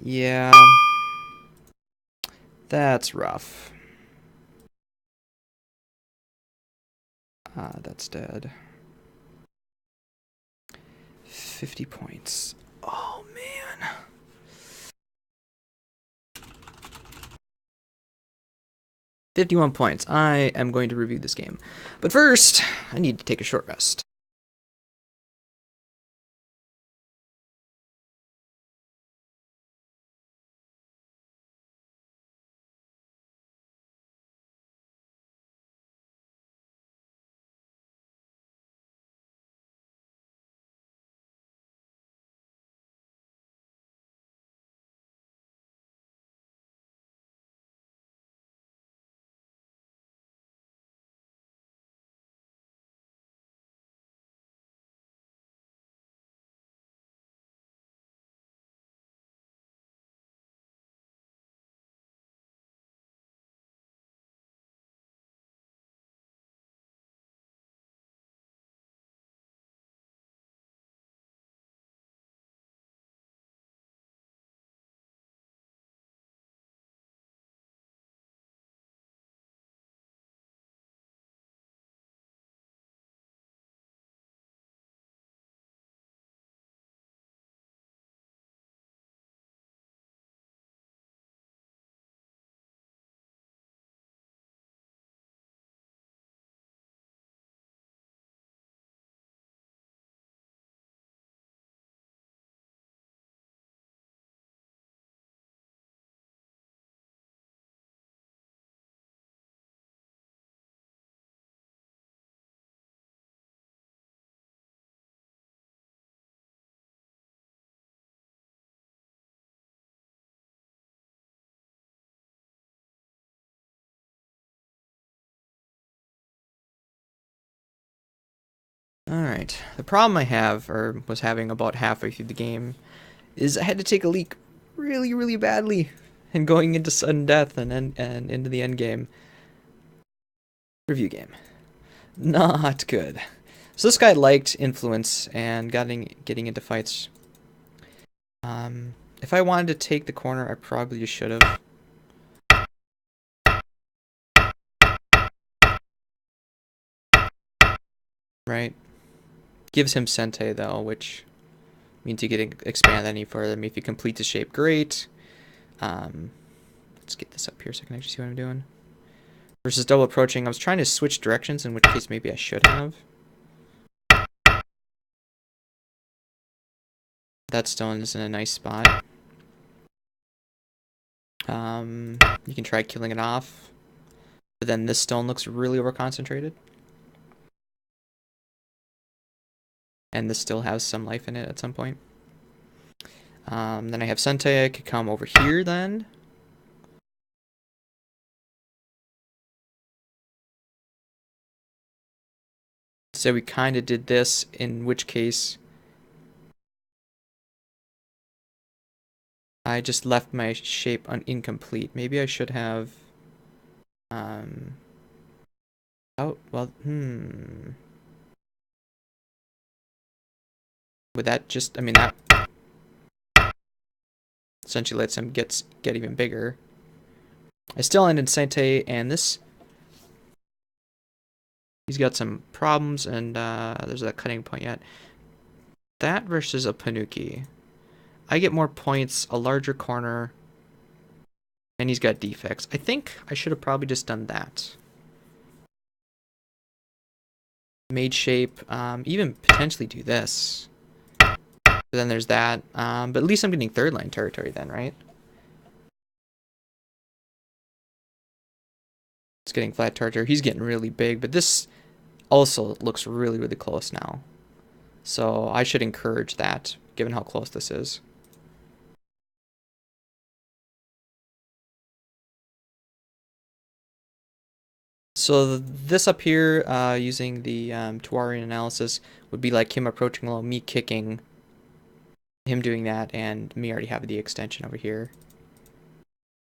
Yeah. That's rough. That's dead. 50 points. Oh, man. $51 points. I am going to review this game. But first, I need to take a short rest. Alright, the problem I have, or was having about halfway through the game, is I had to take a leak really, really badly, and going into sudden death and into the end game. Review game. Not good. So this guy liked influence and getting into fights. If I wanted to take the corner, I probably just should have. Right? Gives him Sente, though, which means he can expand any further. I mean, if you complete the shape, great. Let's get this up here so I can actually see what I'm doing. Versus double approaching, I was trying to switch directions, in which case maybe I should have. That stone is in a nice spot. You can try killing it off. But then this stone looks really over-concentrated. And this still has some life in it at some point. Then I have Sente. I could come over here then. So we kind of did this, in which case I just left my shape incomplete. Maybe I should have... Oh, well, Would that just... I mean, that essentially lets him get even bigger. I still ended Sente, and this... He's got some problems, and there's that cutting point yet. That versus a Panuki. I get more points, a larger corner, and he's got defects. I think I should have probably just done that. Made shape, even potentially do this. But then there's that. But at least I'm getting third line territory then, right? It's getting flat territory. He's getting really big, but this also looks really, really close now. So I should encourage that, given how close this is. So this up here, using the Tuarian analysis, would be like him approaching low, me kicking, him doing that, and me already having the extension over here.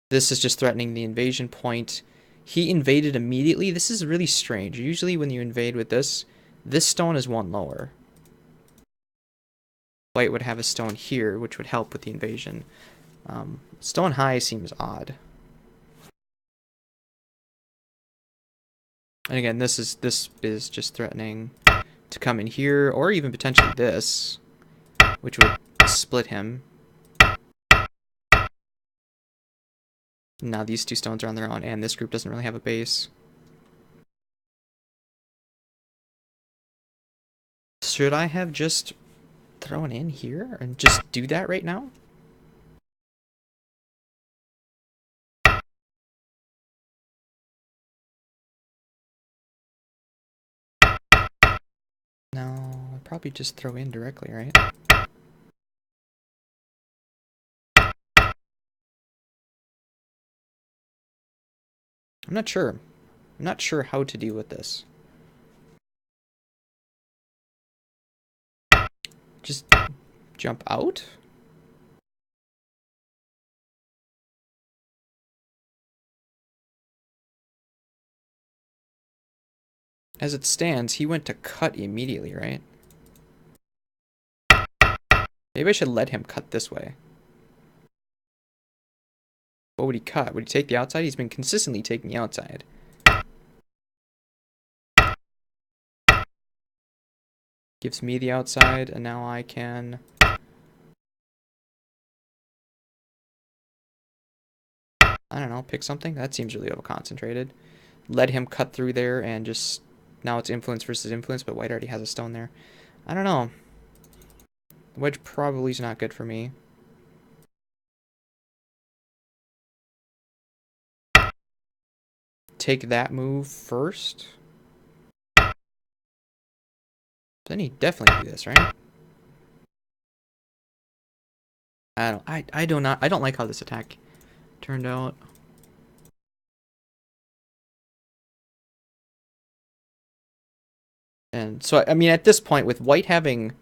This is just threatening the invasion point. He invaded immediately. This is really strange. Usually when you invade with this stone is one lower. White would have a stone here, which would help with the invasion. Stone high seems odd. And again, this is just threatening to come in here, or even potentially this, which would split him. Now these two stones are on their own, and this group doesn't really have a base. Should I have just thrown in here and just do that right now? No, I'd probably just throw in directly, right? I'm not sure. I'm not sure how to deal with this. Just jump out? As it stands, he went to cut immediately, right? Maybe I should let him cut this way. What would he cut? Would he take the outside? He's been consistently taking the outside. Gives me the outside, and now I can... I don't know, pick something? That seems really over-concentrated. Let him cut through there, and just... Now it's influence versus influence, but white already has a stone there. I don't know. Wedge probably is not good for me. Take that move first. Then he definitely do this, right? I don't like how this attack turned out. And so I mean at this point with white having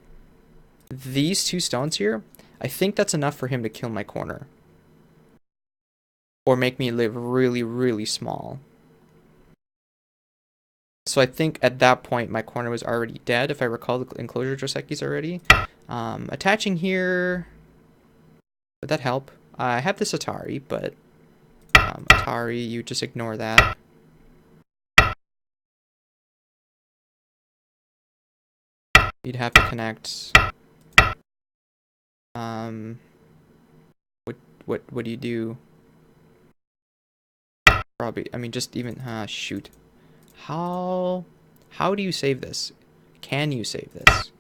these two stones here, I think that's enough for him to kill my corner. Or make me live really, really small. So I think at that point my corner was already dead, if I recall the enclosure Joseki's already. Attaching here... Would that help? I have this Atari, but... Atari, you just ignore that. You'd have to connect. What do you do? Probably, I mean, just even, shoot. How do you save this? Can you save this?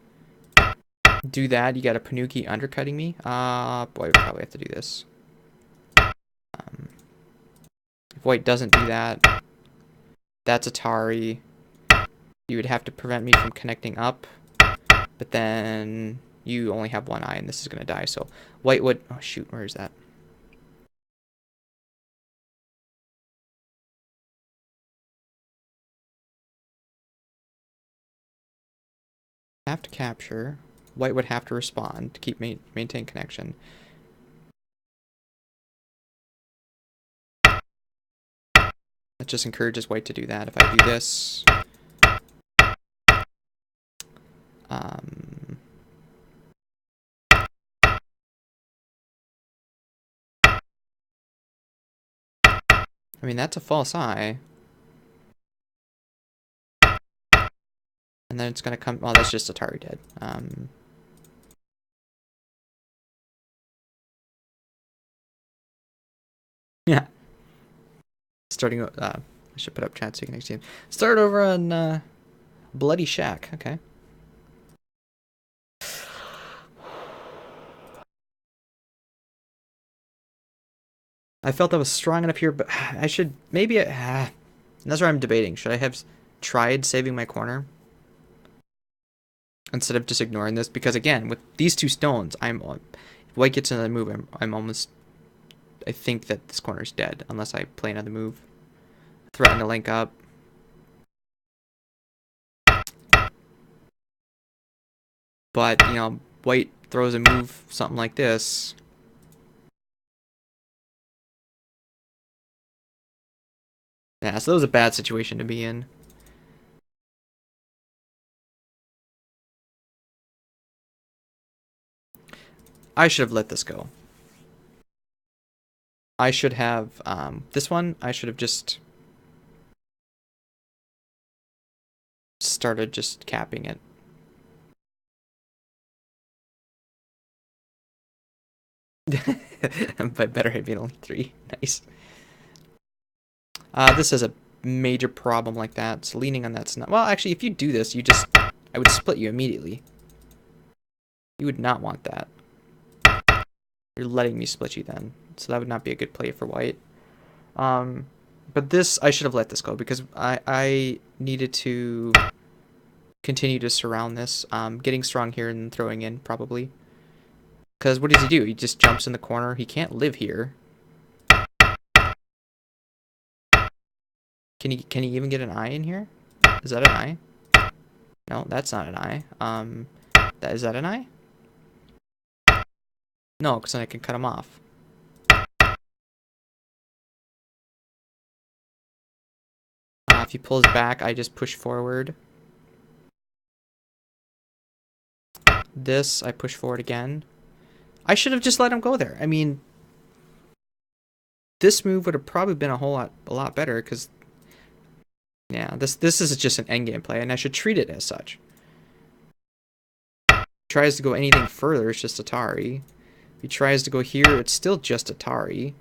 Do that, you got a Panuki undercutting me? Boy, we probably have to do this. If white doesn't do that, that's Atari. You would have to prevent me from connecting up, but then you only have one eye and this is gonna die, so white would, oh shoot, where is that? Have to capture. White would have to respond to keep maintain connection. That just encourages white to do that. If I do this, I mean, that's a false eye. And then it's gonna come, well, that's just Atari dead. Yeah. Starting, I should put up chat so you can next game. Start over on, Bloody Shack, okay. I felt I was strong enough here, but I should, maybe, that's where I'm debating. Should I have tried saving my corner? Instead of just ignoring this? Because again, with these two stones, if white gets another move, I'm almost, I think that this corner is dead, unless I play another move. Threaten to link up. But, you know, white throws a move, something like this. Yeah, so that was a bad situation to be in. I should have let this go. I should have, this one, I should have just started just capping it. But better hit being only 3. Nice. This is a major problem like that, so leaning on that's not... Well, actually, if you do this, you just... I would split you immediately. You would not want that. You're letting me split you then, so that would not be a good play for white. But this, I should have let this go, because I needed to continue to surround this. Getting strong here and throwing in, probably. Because what does he do? He just jumps in the corner. He can't live here. Can he even get an eye in here? Is that an eye? No, that's not an eye. Is that an eye? No, because then I can cut him off. If he pulls back, I just push forward. This, I push forward again. I should have just let him go there. I mean, this move would have probably been a lot better, because yeah, this is just an endgame play, and I should treat it as such. If he tries to go anything further, it's just Atari. If he tries to go here, it's still just Atari.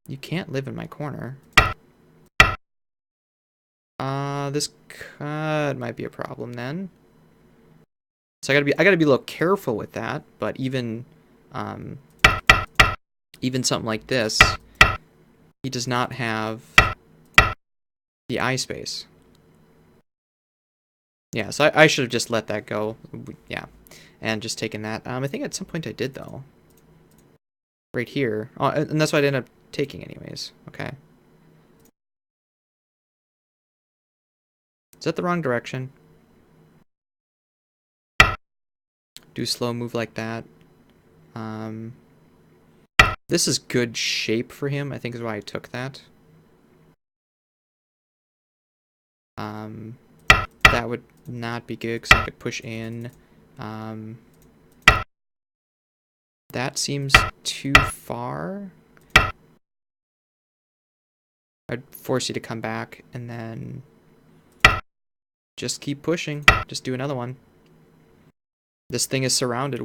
You can't live in my corner. This cut might be a problem then. So I gotta be a little careful with that, but even something like this, he does not have the eye space. Yeah, so I should have just let that go. Yeah, and just taken that. I think at some point I did, though. Right here. Oh, and that's what I ended up taking anyways. Okay. Is that the wrong direction? Do slow move like that. This is good shape for him, I think is why I took that. That would not be good, because I could push in. That seems too far. I'd force you to come back and then just keep pushing. Just do another one. This thing is surrounded.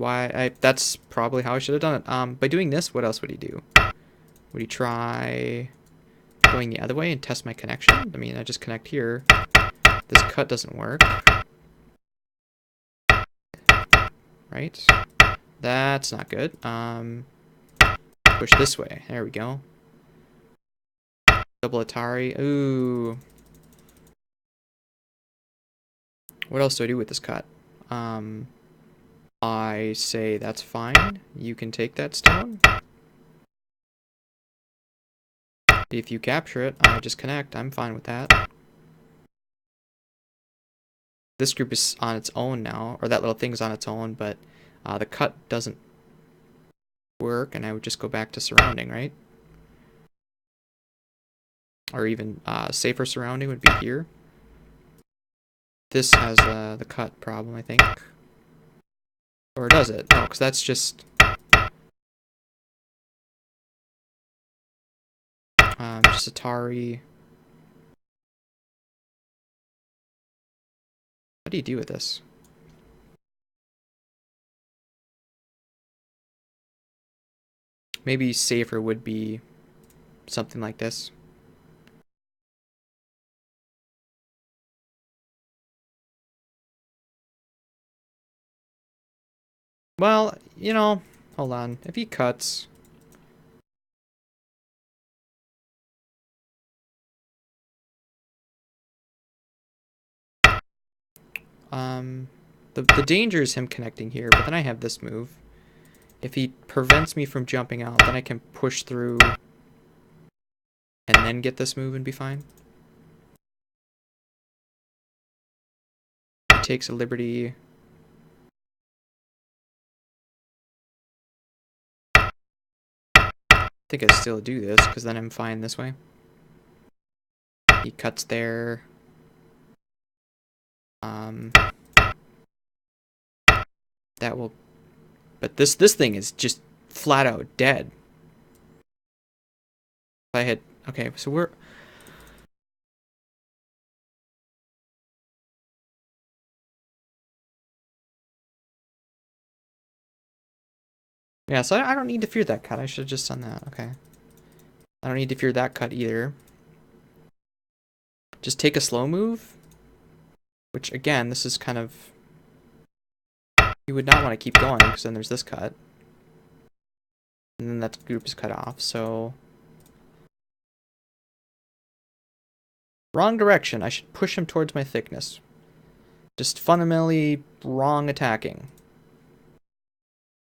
That's probably how I should have done it. By doing this, what else would he do? Would he try going the other way and test my connection? I mean, I just connect here. This cut doesn't work. Right? That's not good. Push this way. There we go. Double Atari. Ooh. What else do I do with this cut? I say that's fine. You can take that stone. If you capture it, I just connect. I'm fine with that. This group is on its own now, or that little thing's on its own, but the cut doesn't work, and I would just go back to surrounding, right? Or even safer surrounding would be here. This has the cut problem, I think. Or does it? No, because that's just... just Atari. What do you do with this? Maybe safer would be something like this. Well, you know, hold on. If he cuts... The danger is him connecting here, but then I have this move. If he prevents me from jumping out, then I can push through and then get this move and be fine. He takes a liberty. I think I still do this, because then I'm fine this way. He cuts there. That will... But this thing is just flat out dead. If I had... Okay, so we're... Yeah, so I don't need to fear that cut. I should have just done that. Okay. I don't need to fear that cut either. Just take a slow move. Which, again, this is kind of... You would not want to keep going, because then there's this cut. And then that group is cut off, so... Wrong direction. I should push him towards my thickness. Just fundamentally wrong attacking.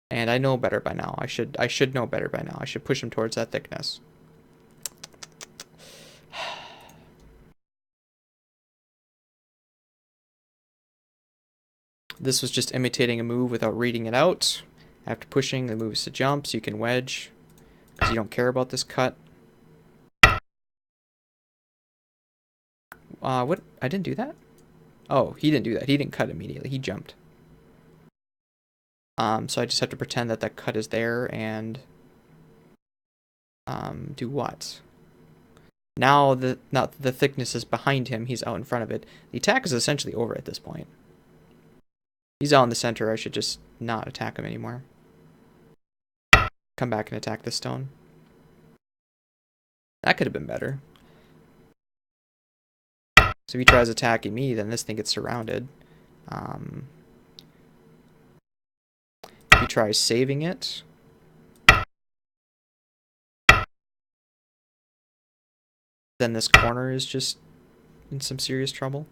And I know better by now. I should know better by now. I should push him towards that thickness. This was just imitating a move without reading it out. After pushing, the move is to jump, so you can wedge. Because you don't care about this cut. What? I didn't do that? Oh, he didn't do that. He didn't cut immediately. He jumped. So I just have to pretend that that cut is there and... do what? Now the thickness is behind him. He's out in front of it. The attack is essentially over at this point. He's out in the center. I should just not attack him anymore. Come back and attack this stone. That could have been better. So if he tries attacking me, then this thing gets surrounded. If he tries saving it... then this corner is just in some serious trouble.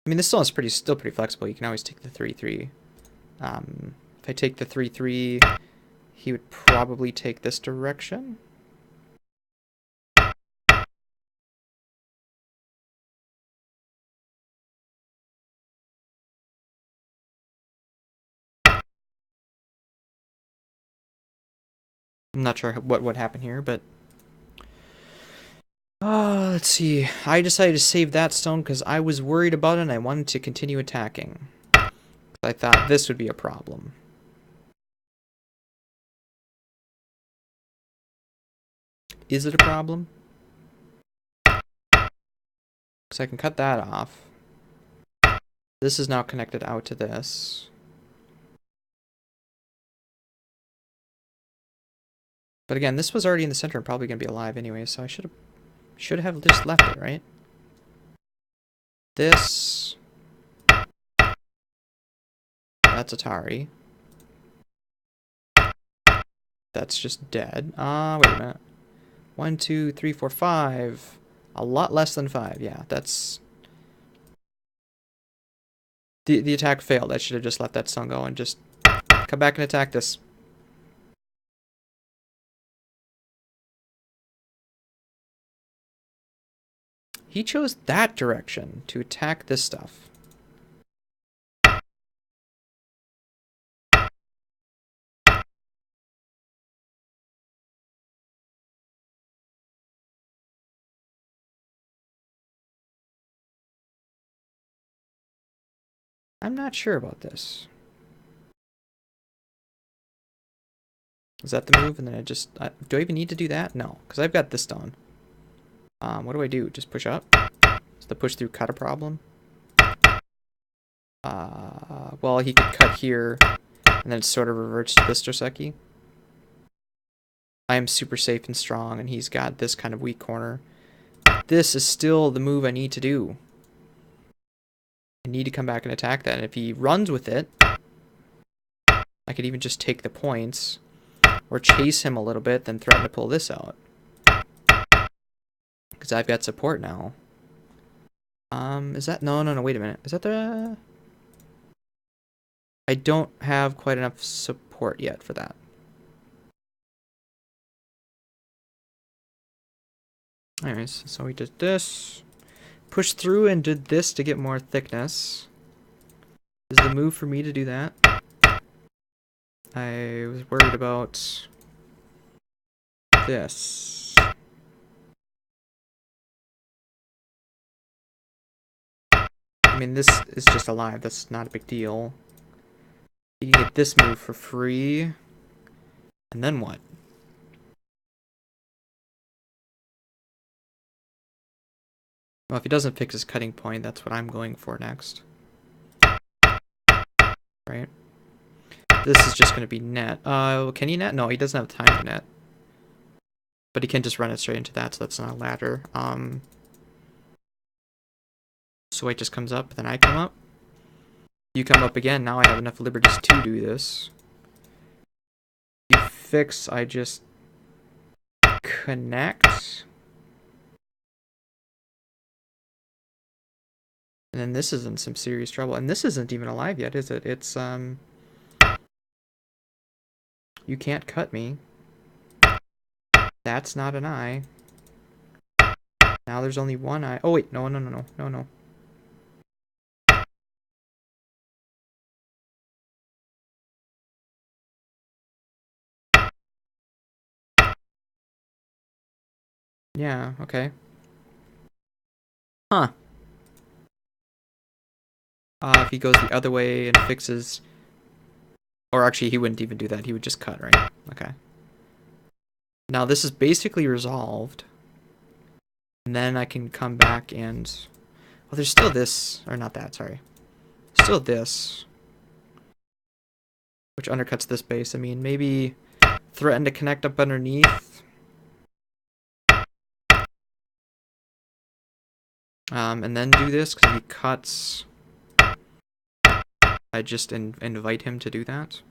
I mean, this stone is still pretty flexible. You can always take the 3-3. If I take the 3-3, he would probably take this direction. I'm not sure what would happen here, but... let's see. I decided to save that stone because I was worried about it and I wanted to continue attacking. I thought this would be a problem. Is it a problem? Because I can cut that off. This is now connected out to this. But again, this was already in the center and probably going to be alive anyway, so I should have just left it, right? This... That's Atari. That's just dead. Wait a minute. 1, 2, 3, 4, 5. A lot less than 5. Yeah, that's... The attack failed. I should have just let that stone go and just come back and attack this. He chose that direction to attack this stuff. I'm not sure about this. Is that the move? And then I just... do I even need to do that? No, because I've got this stone. What do I do? Just push up? Is the push through cut a problem? Well, he could cut here, and then it sort of reverts to this Doseki. I am super safe and strong, and he's got this kind of weak corner. This is still the move I need to do. I need to come back and attack that, and if he runs with it, I could even just take the points, or chase him a little bit, then threaten to pull this out. Because I've got support now. Is that... No, wait a minute. Is that the... I don't have quite enough support yet for that. Anyways, so we did this. Pushed through and did this to get more thickness. Is the move for me to do that? I was worried about this. I mean, this is just alive. That's not a big deal. You can get this move for free. And then what? Well, if he doesn't fix his cutting point, that's what I'm going for next. Right? This is just going to be net. Can he net? No, he doesn't have time to net. But he can just run it straight into that, so that's not a ladder. So it just comes up, then I come up. You come up again, now I have enough liberties to do this. You fix, I just connect. And then this is in some serious trouble. And this isn't even alive yet, is it? It's, you can't cut me. That's not an eye. Now there's only one eye. Oh, wait. No. Yeah, okay. Huh. If he goes the other way and fixes... Or actually, he wouldn't even do that. He would just cut, right? Okay. Now, this is basically resolved. And then I can come back and... Well, there's still this... Or not that, sorry. Still this. Which undercuts this base. I mean, maybe threaten to connect up underneath. And then do this, because if he cuts... I just invite him to do that.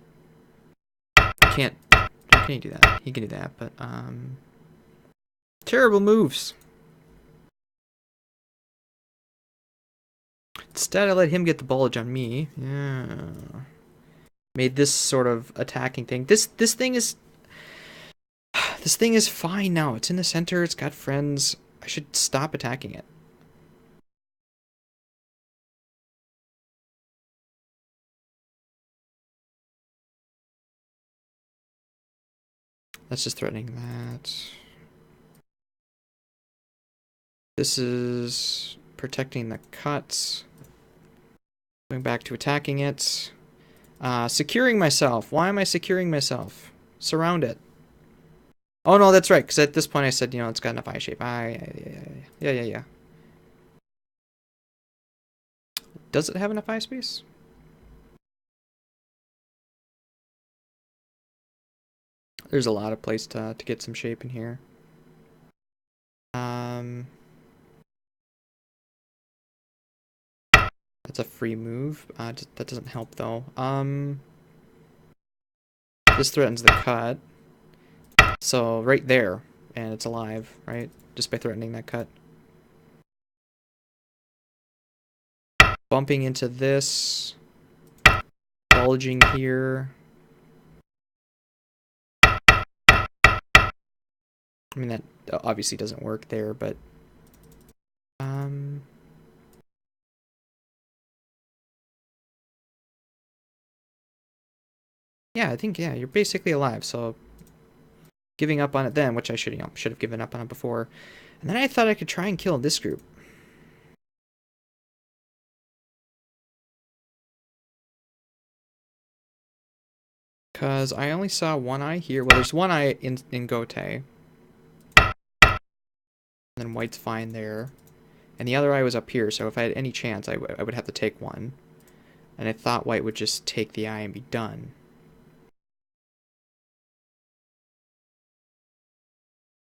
Can't... How can he do that? He can do that, but, terrible moves. Instead, I let him get the bulge on me. Yeah. Made this sort of attacking thing. This thing is... This thing is fine now. It's in the center. It's got friends. I should stop attacking it. That's just threatening that. This is protecting the cuts. Going back to attacking it. Securing myself. Why am I securing myself? Surround it. Oh, no, that's right, because at this point I said, you know, it's got enough eye shape. Yeah. Does it have enough eye space? There's a lot of place to get some shape in here. That's a free move. That doesn't help, though. This threatens the cut. So, right there. And it's alive, right? Just by threatening that cut. Bumping into this. Bulging here. I mean, that obviously doesn't work there, but... Yeah, I think, yeah, you're basically alive, so... Giving up on it then, which I should, you know, should have given up on it before. And then I thought I could try and kill this group. Because I only saw one eye here. Well, there's one eye in Gote. And then white's fine there. And the other eye was up here, so if I had any chance, I would have to take one. And I thought white would just take the eye and be done.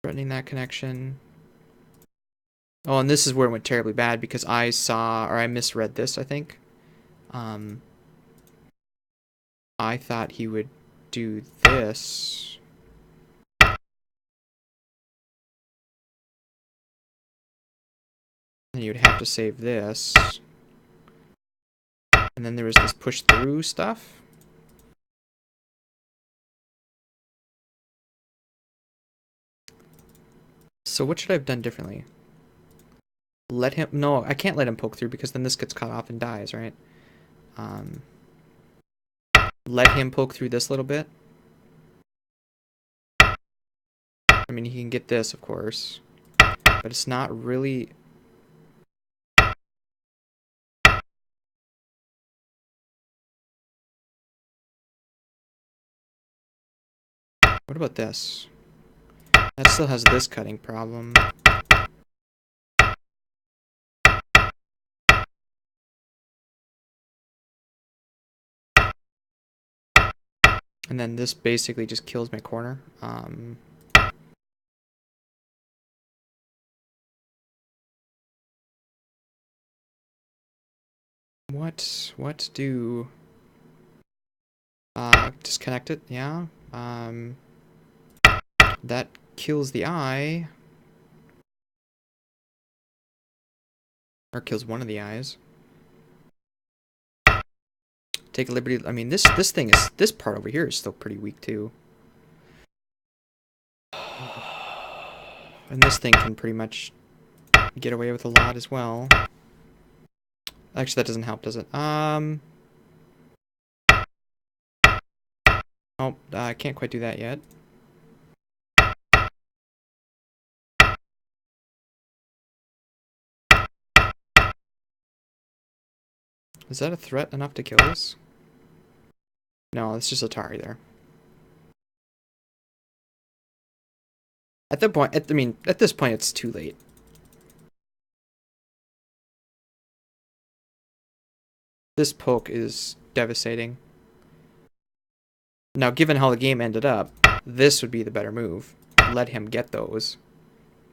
Threatening that connection. Oh, and this is where it went terribly bad, because I saw, or I misread this, I think. I thought he would do this. And you'd have to save this. And then there was this push through stuff. So what should I have done differently? Let him... No, I can't let him poke through because then this gets cut off and dies, right? Let him poke through this little bit. I mean, he can get this, of course. But it's not really... What about this? That still has this cutting problem. And then this basically just kills my corner. What do... disconnect it, yeah. That kills the eye. Or kills one of the eyes. Take a liberty. I mean, this thing is... This part over here is still pretty weak, too. And this thing can pretty much get away with a lot as well. Actually, that doesn't help, does it? Oh, I can't quite do that yet. Is that a threat enough to kill this? No, it's just Atari there. At that point, I mean, at this point, it's too late. This poke is devastating. Now, given how the game ended up, this would be the better move. Let him get those.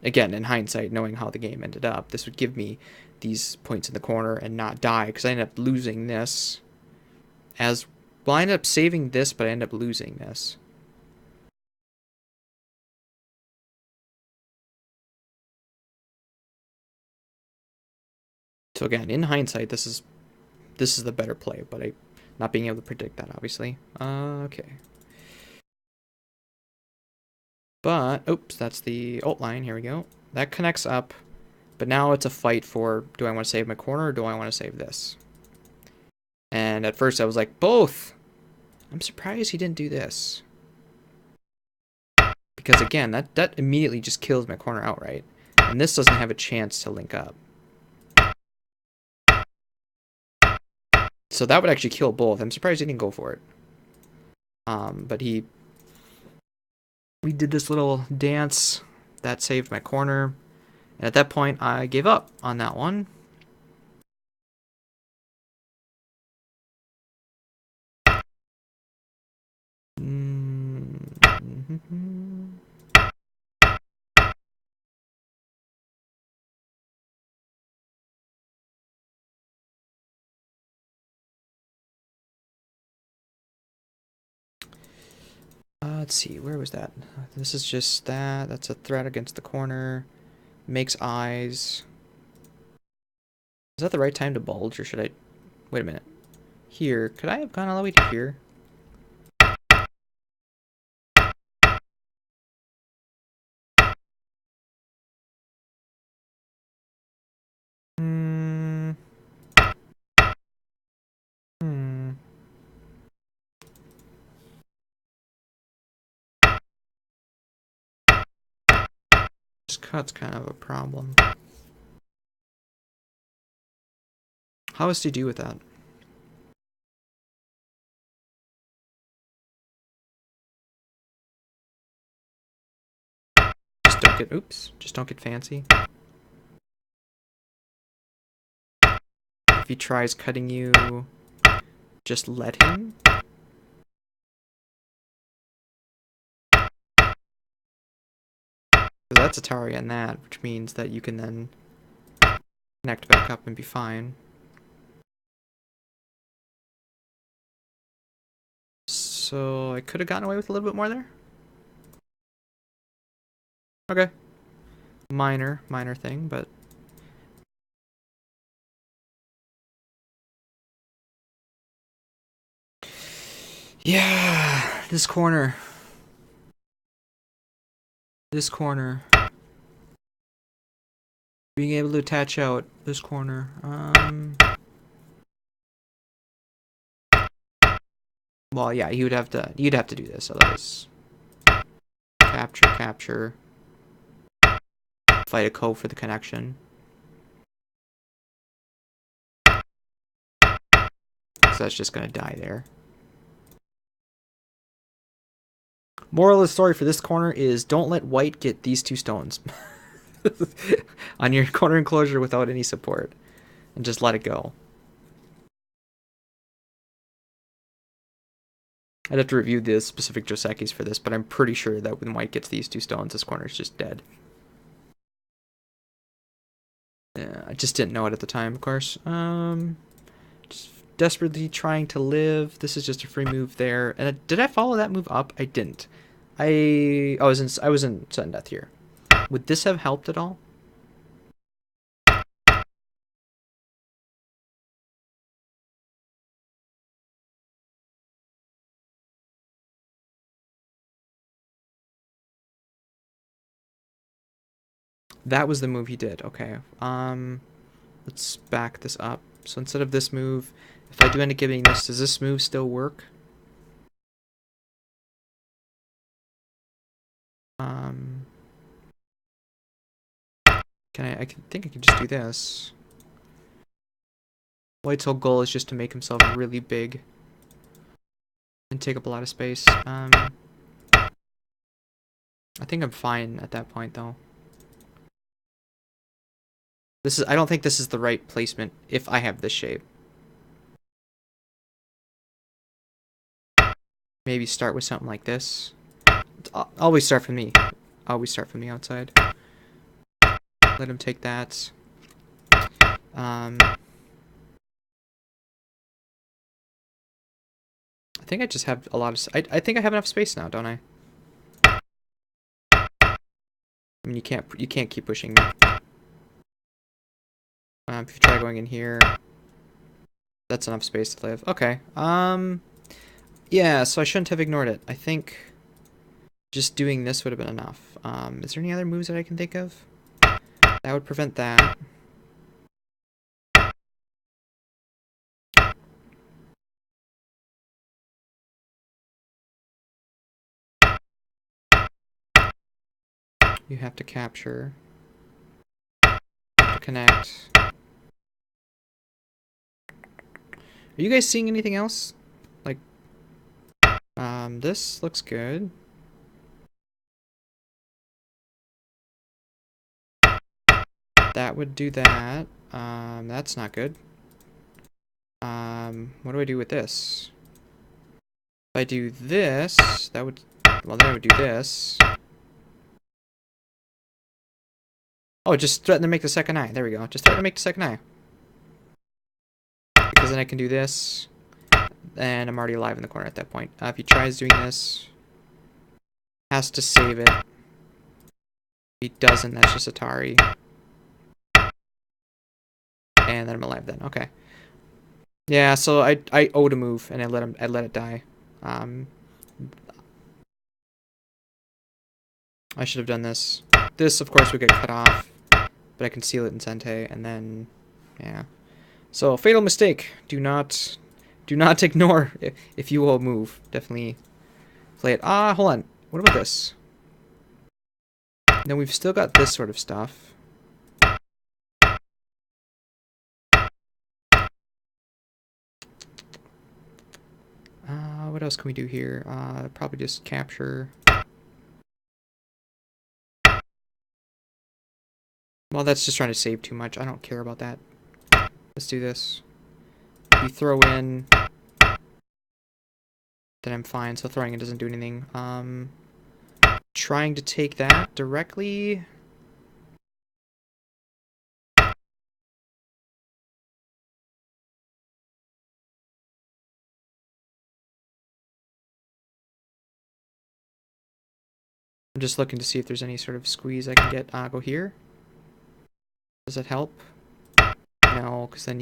Again, in hindsight, knowing how the game ended up, this would give me these points in the corner and not die, because I ended up losing this. Well, I ended up saving this, but I ended up losing this. So again, in hindsight, this is the better play, but I not being able to predict that, obviously. Okay. But, oops, that's the ult line. Here we go. That connects up, but now it's a fight for, do I want to save my corner or do I want to save this? And at first I was like, both! I'm surprised he didn't do this. Because again, that immediately just kills my corner outright. And this doesn't have a chance to link up. So that would actually kill both. I'm surprised he didn't go for it. But he We did this little dance that saved my corner. And at that point, I gave up on that one. Let's see, where was that? This is just that. That's a threat against the corner. Makes eyes. Is that the right time to bulge, or should I... Wait a minute. Here. Could I have gone all the way to here? This cut's kind of a problem. How does he do with that? Just don't get... Oops. Just don't get fancy. If he tries cutting you, just let him. So that's Atari on that, which means that you can then connect back up and be fine. So I could have gotten away with a little bit more there. Okay. Minor thing, but... Yeah, this corner. This corner. Being able to attach out this corner. Well, yeah, you'd have to do this, otherwise. Capture. Fight a cove for the connection. So that's just gonna die there. Moral of the story for this corner is don't let white get these two stones on your corner enclosure without any support, and just let it go. I'd have to review the specific Josekis for this, but I'm pretty sure that when white gets these two stones, this corner is just dead. Yeah, I just didn't know it at the time, of course. Just desperately trying to live. This is just a free move there. And did I follow that move up? I didn't. I was in sudden death here. Would this have helped at all? That was the move he did. Okay. Let's back this up. So instead of this move, if I do end up giving this, does this move still work? I think I can just do this. White's whole goal is just to make himself really big and take up a lot of space. I think I'm fine at that point, though. I don't think this is the right placement if I have this shape. Maybe start with something like this. Always start from me. Always start from the outside. Let him take that. I think I just have a lot of... I think I have enough space now, don't I? I mean, you can't keep pushing me. If you try going in here, that's enough space to live. Okay. Yeah, so I shouldn't have ignored it. I think just doing this would have been enough. Is there any other moves that I can think of that would prevent that? You have to capture. To connect. Are you guys seeing anything else? Like, this looks good. That would do that. That's not good. What do I do with this? If I do this, that would... Well, then I would do this. Oh, just threaten to make the second eye. There we go. Just threaten to make the second eye. Because then I can do this. And I'm already alive in the corner at that point. If he tries doing this... Has to save it. If he doesn't, that's just Atari. And then I'm alive then. Okay. Yeah, so I owed a move and I let it die. I should have done this. This, of course, would get cut off, but I can seal it in Sente, and then, yeah. So, fatal mistake. Do not ignore if you will move. Definitely play it. Hold on. What about this? Then we've still got this sort of stuff. What else can we do here? Probably just capture. Well, that's just trying to save too much. I don't care about that. Let's do this. If you throw in, then I'm fine. So throwing it doesn't do anything. Trying to take that directly. I'm just looking to see if there's any sort of squeeze I can get. Go here. Does that help? No, because then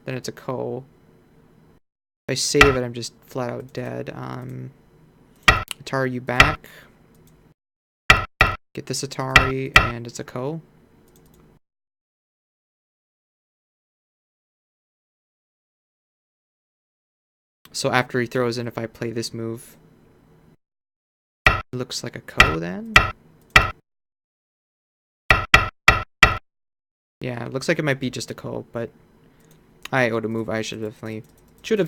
it's a ko. If I save it, I'm just flat out dead. Atari, you back. Get this Atari, and it's a ko. So after he throws in, if I play this move, it looks like a ko then? Yeah, it looks like it might be just a ko, but I owed a move. I should have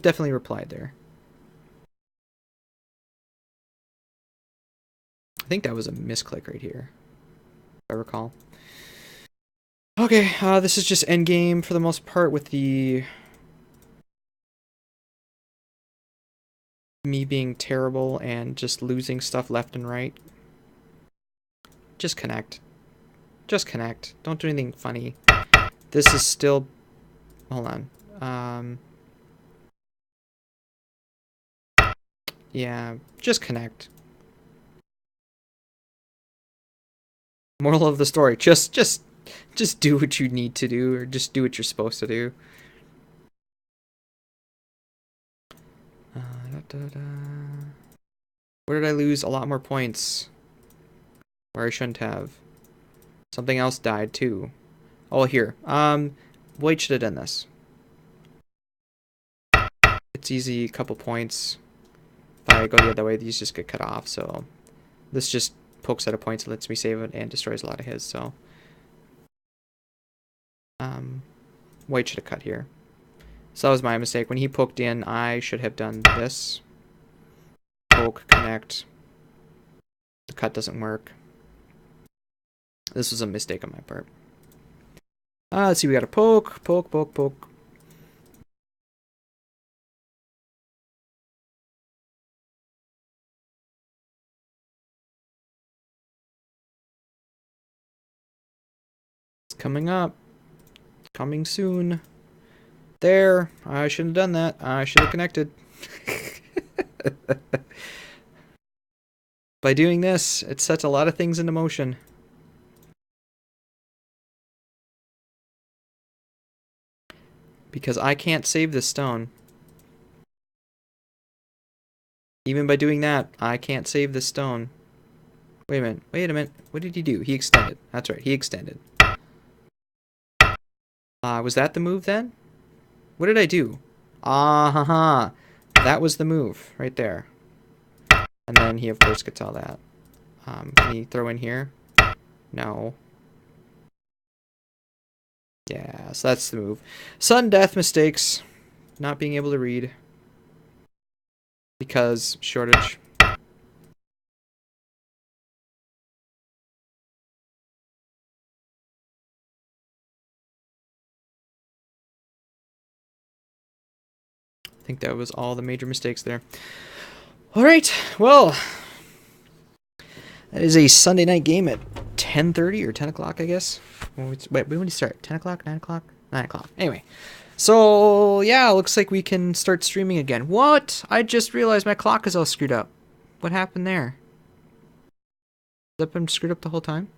definitely replied there. I think that was a misclick right here, if I recall. Okay, this is just endgame for the most part with the... me being terrible and just losing stuff left and right. Just connect. Just connect. Don't do anything funny. This is still... Hold on. Yeah, just connect. Moral of the story, just do what you need to do, or just do what you're supposed to do. Where did I lose a lot more points? Where I shouldn't have. Something else died too. Oh, here. White should have done this. It's easy, a couple points. If I go the other way, these just get cut off, so... This just pokes at a point, so lets me save it, and destroys a lot of his, so... White should have cut here. So that was my mistake. When he poked in, I should have done this. Poke, connect. The cut doesn't work. This was a mistake on my part. Let's see, we got a poke, poke, poke, poke. It's coming up. Coming soon. There. I shouldn't have done that. I should have connected. By doing this, it sets a lot of things into motion. Because I can't save this stone. Even by doing that, I can't save this stone. Wait a minute. Wait a minute. What did he do? He extended. That's right. He extended. Was that the move then? What did I do? Haha. That was the move right there. And then he, of course, gets all that. Can he throw in here? No. Yeah, so that's the move. Sudden death mistakes. Not being able to read. Because shortage. think that was all the major mistakes there. All right, well, that is a Sunday night game at 10:30 or 10 o'clock, I guess. Wait, when did you start? 10 o'clock, 9 o'clock, 9 o'clock. Anyway, so yeah, looks like we can start streaming again. What? I just realized my clock is all screwed up. What happened there? Has that been screwed up the whole time?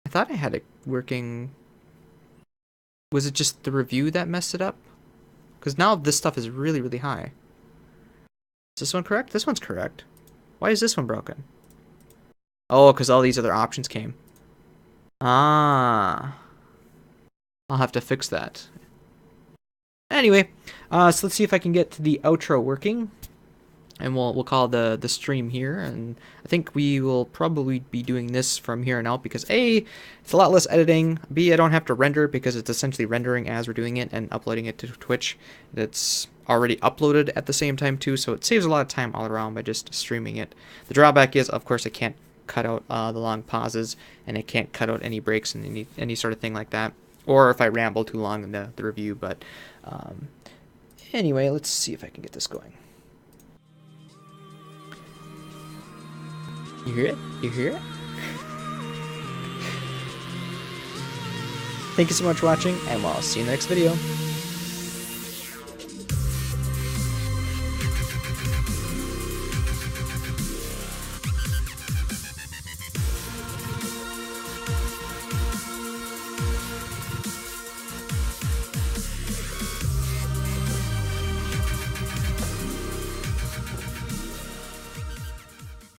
I thought I had it working. Was it just the review that messed it up? Because now this stuff is really, really high. Is this one correct? This one's correct. Why is this one broken? Oh, because all these other options came. Ah. I'll have to fix that. Anyway, so let's see if I can get the outro working. And we'll call the stream here, and I think we will probably be doing this from here on out because A, it's a lot less editing, B, I don't have to render it because it's essentially rendering as we're doing it and uploading it to Twitch. It's already uploaded at the same time too, so it saves a lot of time all around by just streaming it. The drawback is, of course, it can't cut out the long pauses, and it can't cut out any breaks and any sort of thing like that, or if I ramble too long in the review, but anyway, let's see if I can get this going. You hear it? You hear it? Thank you so much for watching, and we'll see you in the next video.